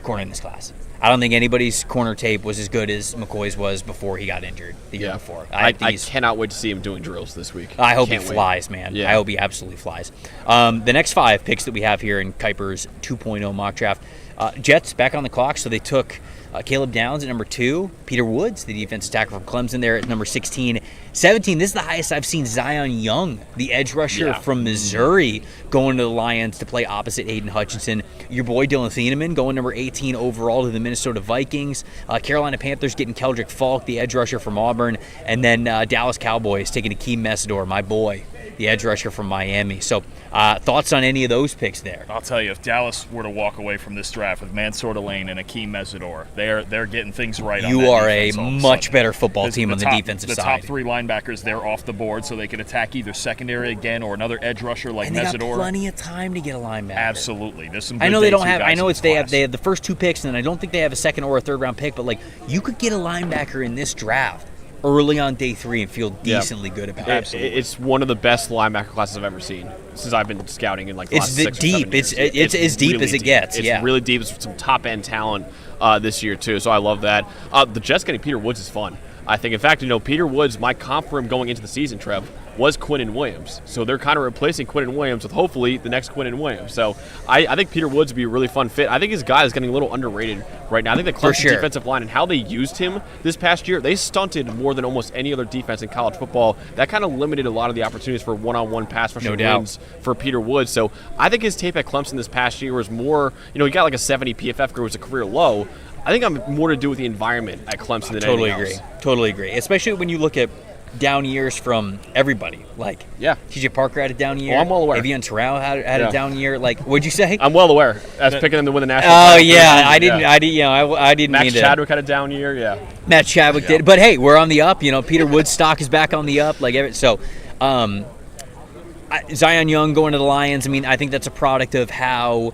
corner in this class. I don't think anybody's corner tape was as good as McCoy's was before he got injured the year before. I cannot wait to see him doing drills this week. I hope he flies, man. Yeah. I hope he absolutely flies. The next 5 picks that we have here in Kiper's 2.0 mock draft, Jets back on the clock, so they took Caleb Downs at number 2, Peter Woods, the defensive tackle from Clemson, there at number 16. 17, this is the highest I've seen Zion Young, the edge rusher from Missouri, going to the Lions to play opposite Aiden Hutchinson. Your boy Dylan Thieneman going number 18 overall to the Minnesota Vikings. Carolina Panthers getting Keldrick Falk, the edge rusher from Auburn. And then Dallas Cowboys taking Akeem Mesidor, my boy, the edge rusher from Miami. So thoughts on any of those picks there? I'll tell you, if Dallas were to walk away from this draft with Mansour Delane and Akeem Mesidor, they're getting things right. You are a much better football team on the defensive side. The top 3 linebackers, they're off the board, so they can attack either secondary again or another edge rusher like and Mesidor. They got plenty of time to get a linebacker. Absolutely. There's some good I know they don't have. I know they have the first 2 picks, and I don't think they have a second or a third round pick. But like, you could get a linebacker in this draft early on day 3 and feel decently good about it. Absolutely. It's one of the best linebacker classes I've ever seen since I've been scouting in like the last 6 or 7 years. It's as deep really as it gets. It's really deep. It's some top end talent this year too. So I love that. The Jets getting Peter Woods is fun. I think, in fact, Peter Woods, my comp for him going into the season, Trev, was Quinnen Williams. So they're kind of replacing Quinnen Williams with hopefully the next Quinnen Williams. So I think Peter Woods would be a really fun fit. I think his guy is getting a little underrated right now. I think the Clemson defensive line and how they used him this past year, they stunted more than almost any other defense in college football. That kind of limited a lot of the opportunities for one-on-one pass rushing wins for Peter Woods. So I think his tape at Clemson this past year was more, he got like a 70 PFF grade, was a career low. I think I'm more to do with the environment at Clemson than anything else. Totally agree. Especially when you look at down years from everybody. Like, Yeah. TJ Parker had a down year. Oh, I'm well aware. Avian Terrell had Yeah. a down year. Like, what'd you say? I'm well aware. I was picking them to win the national. Oh title. yeah, I didn't. I didn't Max mean to. Chadwick had a down year. Yeah. Matt Chadwick did, but hey, we're on the up. Peter Woodstock is back on the up. So, Zion Young going to the Lions. I mean, I think that's a product of how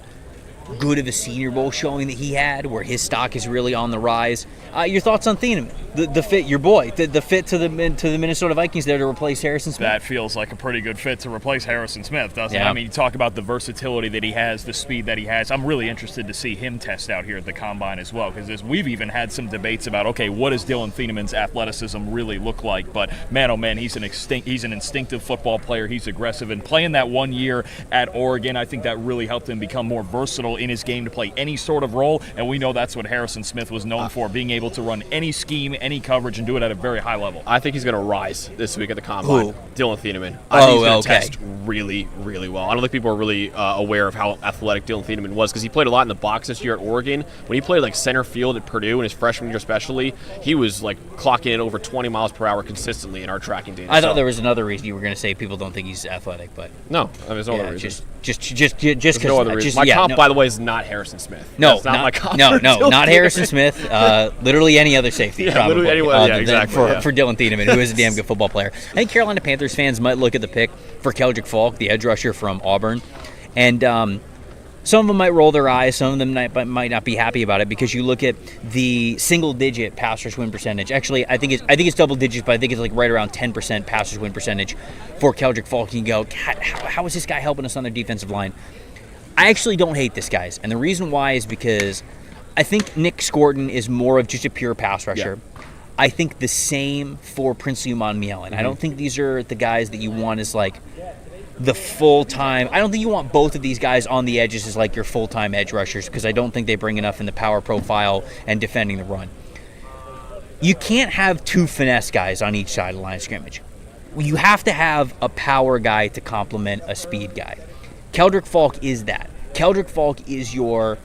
good of a Senior Bowl showing that he had, where his stock is really on the rise. Your thoughts on Thieneman, the fit, your boy, the fit to the Minnesota Vikings there to replace Harrison Smith? That feels like a pretty good fit to replace Harrison Smith, doesn't it? Yeah. I mean, you talk about the versatility that he has, the speed that he has. I'm really interested to see him test out here at the Combine as well, because we've even had some debates about, okay, what does Dylan Thieneman's athleticism really look like? But man, oh man, he's an instinctive football player. He's aggressive, and playing that 1 year at Oregon, I think that really helped him become more versatile in his game to play any sort of role, and we know that's what Harrison Smith was known for, being able to run any scheme, any coverage, and do it at a very high level. I think he's going to rise this week at the Combine. Who? Dylan Thieneman. I think he's going to okay. test really, really well. I don't think people are really aware of how athletic Dylan Thieneman was, because he played a lot in the box this year at Oregon. When he played like center field at Purdue in his freshman year especially, he was like clocking in over 20 miles per hour consistently in our tracking data. I thought there was another reason you were going to say people don't think he's athletic, but No, I mean, there's no other reason. just There's because no other reason. My comp, by the way, is not Harrison Smith. No, That's not my comp. No, for Dylan not Thieneman. Harrison Smith. Literally any other safety. Yeah, probably, literally anyone. Yeah, exactly. For Dylan Thieneman, who is a damn good football player. I think Carolina Panthers fans might look at the pick for Chadwick Falk, the edge rusher from Auburn, and some of them might roll their eyes. Some of them might not be happy about it, because you look at the single-digit pass rush win percentage. Actually, I think it's double digits, but I think it's like right around 10% pass rush win percentage for Chadwick Falk. You can go, how is this guy helping us on their defensive line? I actually don't hate this, guys, and the reason why is because I think Nick Scorton is more of just a pure pass rusher. Yeah. I think the same for Princely Umanmielen. I don't think these are the guys that you want as like the full-time. I don't think you want both of these guys on the edges as like your full-time edge rushers, because I don't think they bring enough in the power profile and defending the run. You can't have two finesse guys on each side of the line of scrimmage. You have to have a power guy to complement a speed guy. Chadwick Falk is that. Chadwick Falk is your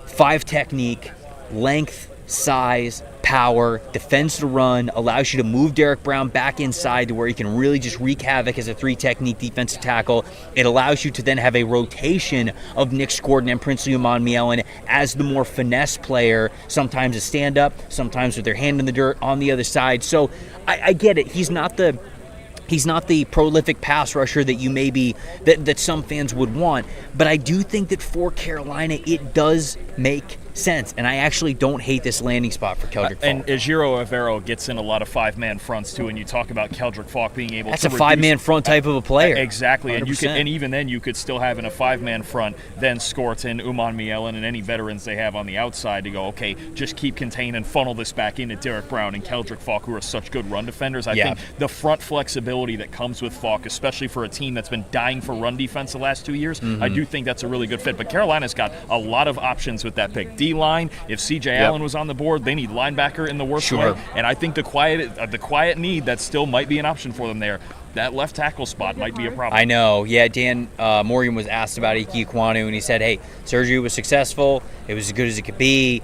5 technique, length, size, power, defends the run, allows you to move Derek Brown back inside to where he can really just wreak havoc as a 3 technique defensive tackle. It allows you to then have a rotation of Nick Scorton and Princely Umanmielen as the more finesse player, sometimes a stand-up, sometimes with their hand in the dirt on the other side. So I get it. He's not the prolific pass rusher that you maybe that some fans would want, but I do think that for Carolina it does make sense, and I actually don't hate this landing spot for Chadwick Falk. And Ejiro Evero gets in a lot of 5-man fronts too, and you talk about Chadwick Falk being able That's to a 5-man front type of a player. Exactly, 100%. and even then you could still have in a 5-man front then Scorton, Umanmielen, and any veterans they have on the outside to go, okay, just keep contained and funnel this back into Derek Brown and Chadwick Falk, who are such good run defenders. I think the front flexibility that comes with Falk, especially for a team that's been dying for run defense the last 2 years, I do think that's a really good fit. But Carolina's got a lot of options with that pick. D-line, if C.J. Allen was on the board, they need linebacker in the worst way. And I think the quiet need that still might be an option for them there. That left tackle spot might be a problem. I know. Yeah, Dan Morgan was asked about Ike Ekwonu, and he said, hey, surgery was successful. It was as good as it could be.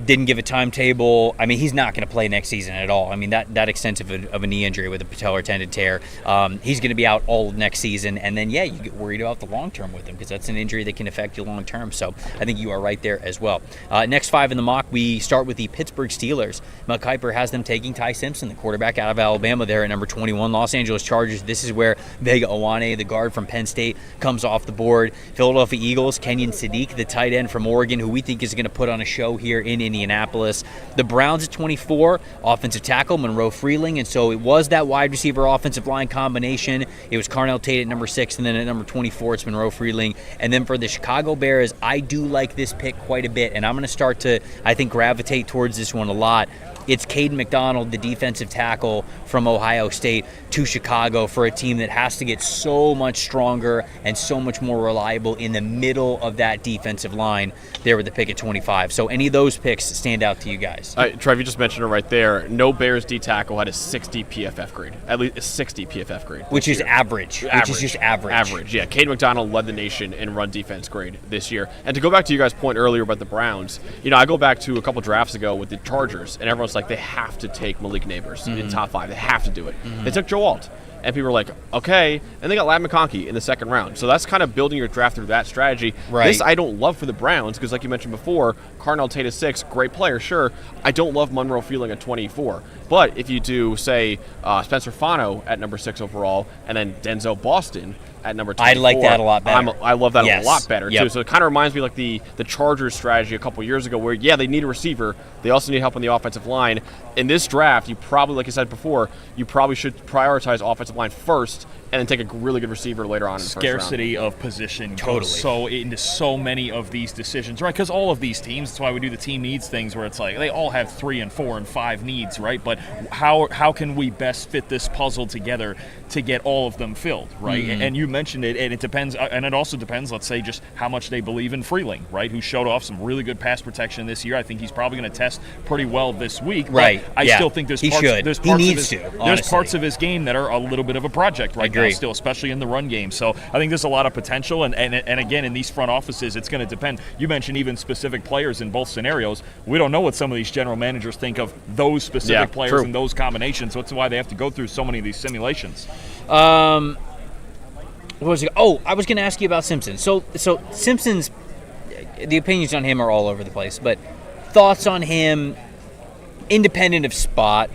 Didn't give a timetable. I mean, he's not going to play next season at all. I mean, that extensive of a knee injury with a patellar tendon tear, he's going to be out all of next season. And then, you get worried about the long term with him, because that's an injury that can affect you long term. So I think you are right there as well. Next 5 in the mock, we start with the Pittsburgh Steelers. Mel Kiper has them taking Ty Simpson, the quarterback out of Alabama, there at number 21. Los Angeles Chargers, this is where Vega Owane, the guard from Penn State, comes off the board. Philadelphia Eagles, Kenyon Sadiq, the tight end from Oregon, who we think is going to put on a show here in Indianapolis. The Browns at 24, offensive tackle Monroe Freeling, and so it was that wide receiver offensive line combination. It was Carnell Tate at number 6, and then at number 24 it's Monroe Freeling. And then for the Chicago Bears, I do like this pick quite a bit, and I'm going to start to, I think, gravitate towards this one a lot. It's Caden McDonald, the defensive tackle from Ohio State, to Chicago for a team that has to get so much stronger and so much more reliable in the middle of that defensive line there with the pick at 25. So any of those picks picks stand out to you guys? Trev, you just mentioned it right there. No Bears D tackle had a 60 PFF grade, at least a 60 PFF grade, which is average. Which is just average. Average, yeah. Cade McDonald led the nation in run defense grade this year. And to go back to you guys' point earlier about the Browns, I go back to a couple drafts ago with the Chargers, and everyone's like, they have to take Malik Neighbors in top 5. They have to do it. They took Joe Alt. And people were like, okay. And they got Ladd McConkey in the second round. So that's kind of building your draft through that strategy. Right. This I don't love for the Browns because, like you mentioned before, Carnell Tate is 6, great player, sure. I don't love Monroe Fielding at 24. But if you do, say, Spencer Fano at number 6 overall and then Denzel Boston at number 24. I like that a lot better. I love that a lot better, Yep. too. So it kind of reminds me like the Chargers strategy a couple years ago where, yeah, they need a receiver. They also need help on the offensive line. In this draft, you probably, like I said before, you probably should prioritize offensive line first and then take a really good receiver later on in the first round. Scarcity of position Totally. goes into so many of these decisions, right? Because all of these teams, that's why we do the team needs things where it's like they all have 3 and 4 and 5 needs, right? But how can we best fit this puzzle together to get all of them filled, right? And you mentioned it, and it depends, and it also depends, let's say, just how much they believe in Freeling, right? Who showed off some really good pass protection this year. I think he's probably going to test pretty well this week. Right. But I still think there's parts of his game that are a little bit of a project right now still, especially in the run game. So I think there's a lot of potential, and again, in these front offices, it's going to depend. You mentioned even specific players in both scenarios. We don't know what some of these general managers think of those specific players and those combinations, so that's why they have to go through so many of these simulations. What was it? Oh, I was going to ask you about Simpson. So Simpson's, the opinions on him are all over the place, but thoughts on him, independent of spot,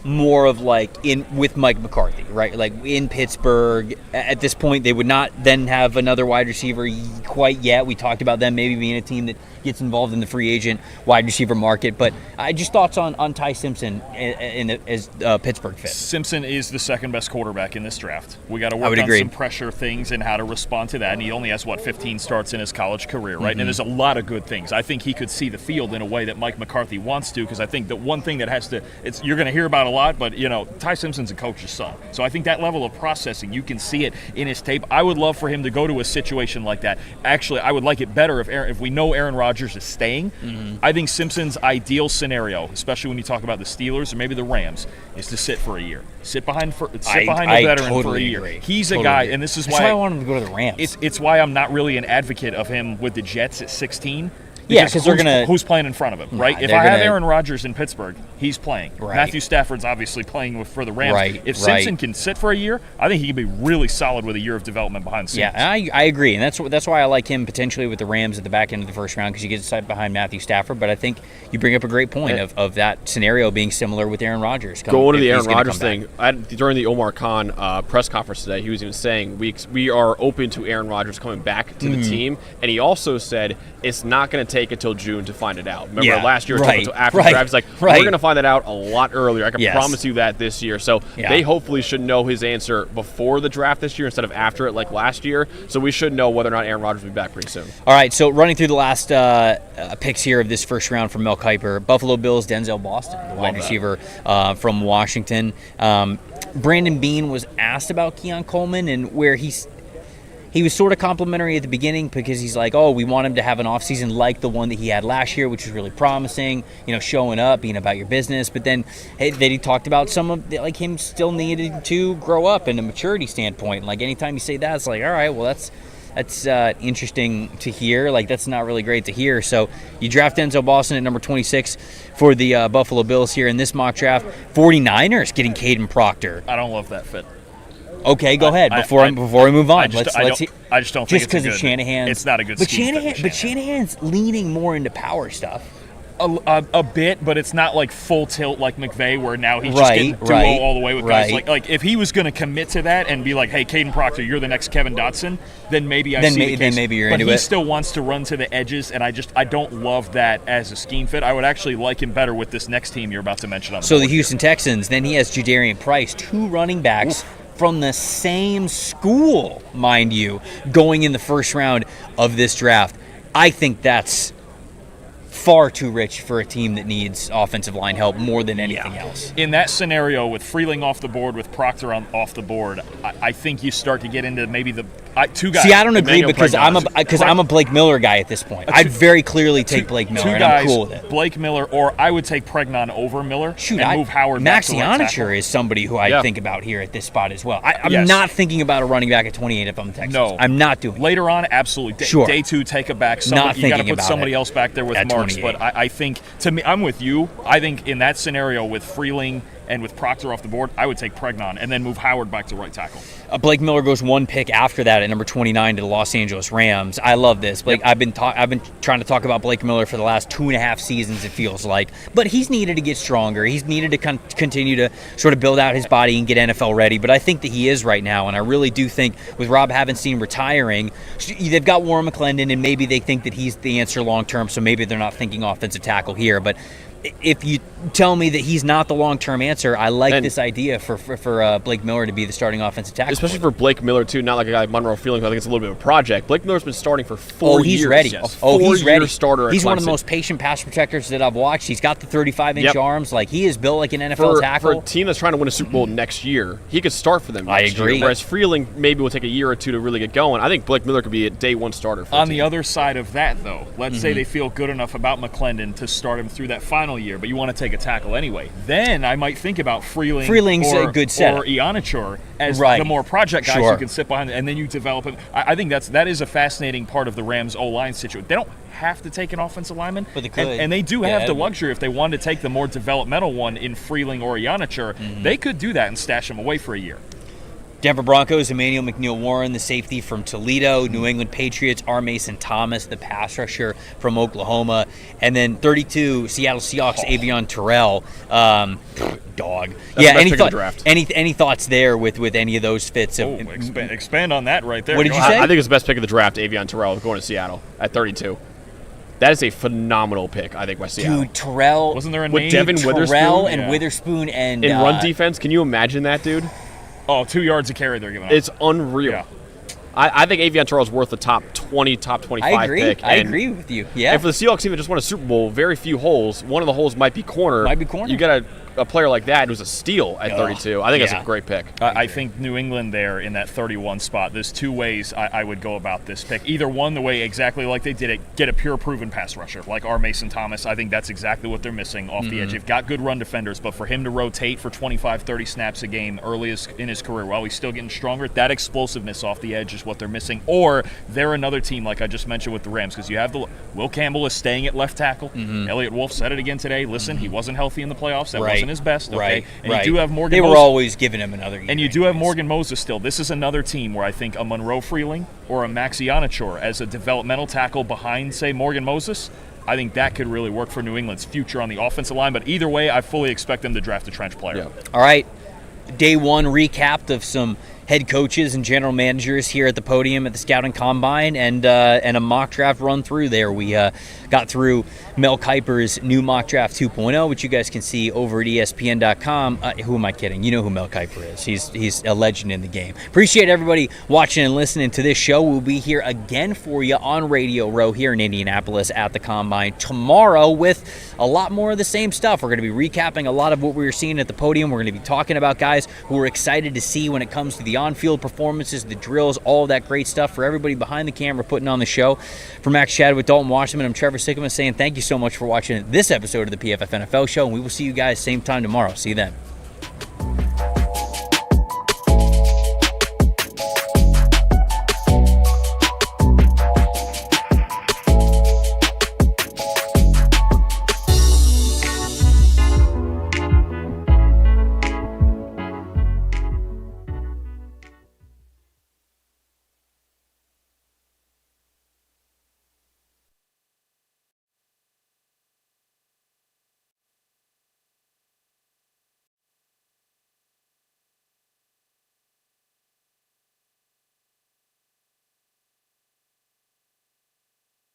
more of like with Mike McCarthy, right? Like in Pittsburgh, at this point, they would not then have another wide receiver quite yet. We talked about them maybe being a team that gets involved in the free agent wide receiver market. But just thoughts on Ty Simpson as Pittsburgh fit. Simpson is the second best quarterback in this draft. We got to work on some pressure things and how to respond to that. And he only has 15 starts in his college career, right? And there's a lot of good things. I think he could see the field in a way that Mike McCarthy wants to, because I think the one thing that you're going to hear about a lot, but Ty Simpson's a coach's son. So I think that level of processing, you can see it in his tape. I would love for him to go to a situation like that. Actually, I would like it better if we know Aaron Rodgers is staying. I think Simpson's ideal scenario, especially when you talk about the Steelers or maybe the Rams, is to sit for a year. Sit behind a veteran for a year. Agree. He's a guy, and this is why I want him to go to the Rams. It's why I'm not really an advocate of him with the Jets at 16. Because they're going to... Who's playing in front of him, right? If I have Aaron Rodgers in Pittsburgh, he's playing. Right. Matthew Stafford's obviously playing for the Rams. Right. If Simpson can sit for a year, I think he could be really solid with a year of development behind the scenes. Yeah, I agree. And that's why I like him potentially with the Rams at the back end of the first round, because you get to sit behind Matthew Stafford. But I think you bring up a great point of that scenario being similar with Aaron Rodgers. Going to the Aaron Rodgers thing, during the Omar Khan press conference today, he was even saying we are open to Aaron Rodgers coming back to the team. And he also said it's not going to take until June to find it out. Remember last year, until after the draft, he's like, we're going to find that out a lot earlier. I can promise you that this year. So they hopefully should know his answer before the draft this year instead of after it like last year. So we should know whether or not Aaron Rodgers will be back pretty soon. All right, so running through the last picks here of this first round from Mel Kiper, Buffalo Bills, Denzel Boston, the wide receiver from Washington. Brandon Beane was asked about Keon Coleman and where he was sort of complimentary at the beginning because he's like, we want him to have an offseason like the one that he had last year, which was really promising, showing up, being about your business. But then he talked about some of like him still needing to grow up in a maturity standpoint. Like anytime you say that, it's like, all right, well, that's interesting to hear. Like that's not really great to hear. So you draft Denzel Boston at number 26 for the Buffalo Bills here in this mock draft. 49ers getting Caden Proctor. I don't love that fit. Okay, go ahead. Before we move on, let's see. I just don't think just because of Shanahan. It's not a good scheme. But Shanahan's leaning more into power stuff. A bit, but it's not like full tilt like McVay, where now he's just getting duo all the way with guys. Like if he was going to commit to that and be like, "Hey, Caden Proctor, you're the next Kevin Dotson," then maybe I see the case. Then maybe you're into it. But he still wants to run to the edges, and I don't love that as a scheme fit. I would actually like him better with this next team you're about to mention on the board the Houston Texans. Then he has Jadarian Price, 2 running backs. Oof. From the same school, mind you, going in the first round of this draft. I think that's far too rich for a team that needs offensive line help more than anything else. In that scenario, with Freeling off the board, with Proctor off the board, I think you start to get into maybe Two guys. See, I don't agree Emmanuel because Pregnon. I'm a Blake Miller guy at this point. I'd very clearly take Blake Miller, Two and guys, I'm cool with it. Blake Miller, or I would take Pregnon over Miller Shoot, and move Howard back Max to right tackle. Ionicher is somebody who I Yeah. think about here at this spot as well. I'm Yes. not thinking about a running back at 28 if I'm the Texans. No. I'm not doing it. Later on, absolutely. Sure. Day two, take it back. Not You got to thinking put about somebody it else back there with at Marks. 28. But I think, to me, I'm with you. I think in that scenario with Freeling and with Proctor off the board, I would take Pregnon and then move Howard back to right tackle. Blake Miller goes one pick after that at number 29 to the Los Angeles Rams. I love this. Blake, I've been trying to talk about Blake Miller for the last 2.5 seasons, it feels like. But he's needed to get stronger. He's needed to continue to sort of build out his body and get NFL ready. But I think that he is right now, and I really do think with Rob Havenstein retiring, they've got Warren McClendon, and maybe they think that he's the answer long term, so maybe they're not thinking offensive tackle here. But if you tell me that he's not the long-term answer, I like this idea for Blake Miller to be the starting offensive tackle. Especially for Blake Miller, too, not like a guy like Monroe Freeling, who I think it's a little bit of a project. Blake Miller's been starting for 4 years. He's ready. A He's ready. Starter at He's one of Clemson. the most patient pass protectors that I've watched. He's got the 35-inch Yep. arms. Like, he is built like an NFL tackle. For a team that's trying to win a Super Bowl next year, he could start for them next agree. year. Whereas Freeling maybe will take a year or two to really get going. I think Blake Miller could be a day one starter for On the the team. other side of that, though, let's say they feel good enough about McClendon to start him through that final year, but you want to take a tackle anyway. Then I might think about Freeling's a good setup. or Ionichur as Right. the more project guys Sure. who can sit behind, and then you develop him. I think that is a fascinating part of the Rams O-line situation. They don't have to take an offensive lineman, But they could. and they do Yeah, have the luxury if they wanted to take the more developmental one in Freeling or Ionichur, they could do that and stash him away for a year. Denver Broncos, Emmanuel McNeil-Warren, the safety from Toledo. New England Patriots, R. Mason Thomas, the pass rusher from Oklahoma. And then 32, Seattle Seahawks, Avion Terrell. Dog. That's the best pick of the draft. Any thoughts there with any of those fits? Expand on that right there. What did Go you ahead. say? I think it's the best pick of the draft, Avion Terrell, going to Seattle at 32. That is a phenomenal pick, I think, by Seattle. Dude, Terrell. Wasn't there a With name? Devin Terrell Witherspoon? and Yeah. Witherspoon and In run defense, can you imagine that, dude? Oh, 2 yards of carry they're giving up. It's unreal. Yeah. I think Avion Terrell is worth the top 20, top 25 I agree. pick. I And- agree with you. Yeah. And for the Seahawks team that just won a Super Bowl, very few holes. One of the holes might be corner. Might be corner. You got a player like that who's a steal at Oh, 32. I think yeah. that's a great pick. I think New England there in that 31 spot, there's two ways I would go about this pick. Either one, the way exactly like they did it, get a pure proven pass rusher like R. Mason Thomas. I think that's exactly what they're missing off the edge. They've got good run defenders, but for him to rotate for 25, 30 snaps a game early in his career while he's still getting stronger, that explosiveness off the edge is what they're missing. Or they're another team like I just mentioned with the Rams, because you have Will Campbell is staying at left tackle. Elliott Wolf said it again today. Listen, he wasn't healthy in the playoffs. That wasn't his best. Okay? Right. And right. you do have Morgan They were Moses. always giving him another year. And you do have anyways. Morgan Moses still. This is another team where I think a Monroe Freeling or a Max Ionichur as a developmental tackle behind, say, Morgan Moses, I think that could really work for New England's future on the offensive line. But either way, I fully expect them to draft a trench player. Yeah. All right. Day one recap of some head coaches and general managers here at the podium at the Scouting Combine, and a mock draft run through there. We got through Mel Kiper's new mock draft 2.0, which you guys can see over at ESPN.com. Who am I kidding? You know who Mel Kiper is. He's a legend in the game. Appreciate everybody watching and listening to this show. We'll be here again for you on Radio Row here in Indianapolis at the Combine tomorrow with a lot more of the same stuff. We're going to be recapping a lot of what we were seeing at the podium. We're going to be talking about guys who we're excited to see when it comes to the on-field performances, the drills, all of that great stuff for everybody behind the camera putting on the show. For Max Chadwick, Dalton Wasserman, I'm Trevor Sikkema saying thank you so much for watching this episode of the PFF NFL Show, and we will see you guys same time tomorrow. See you then.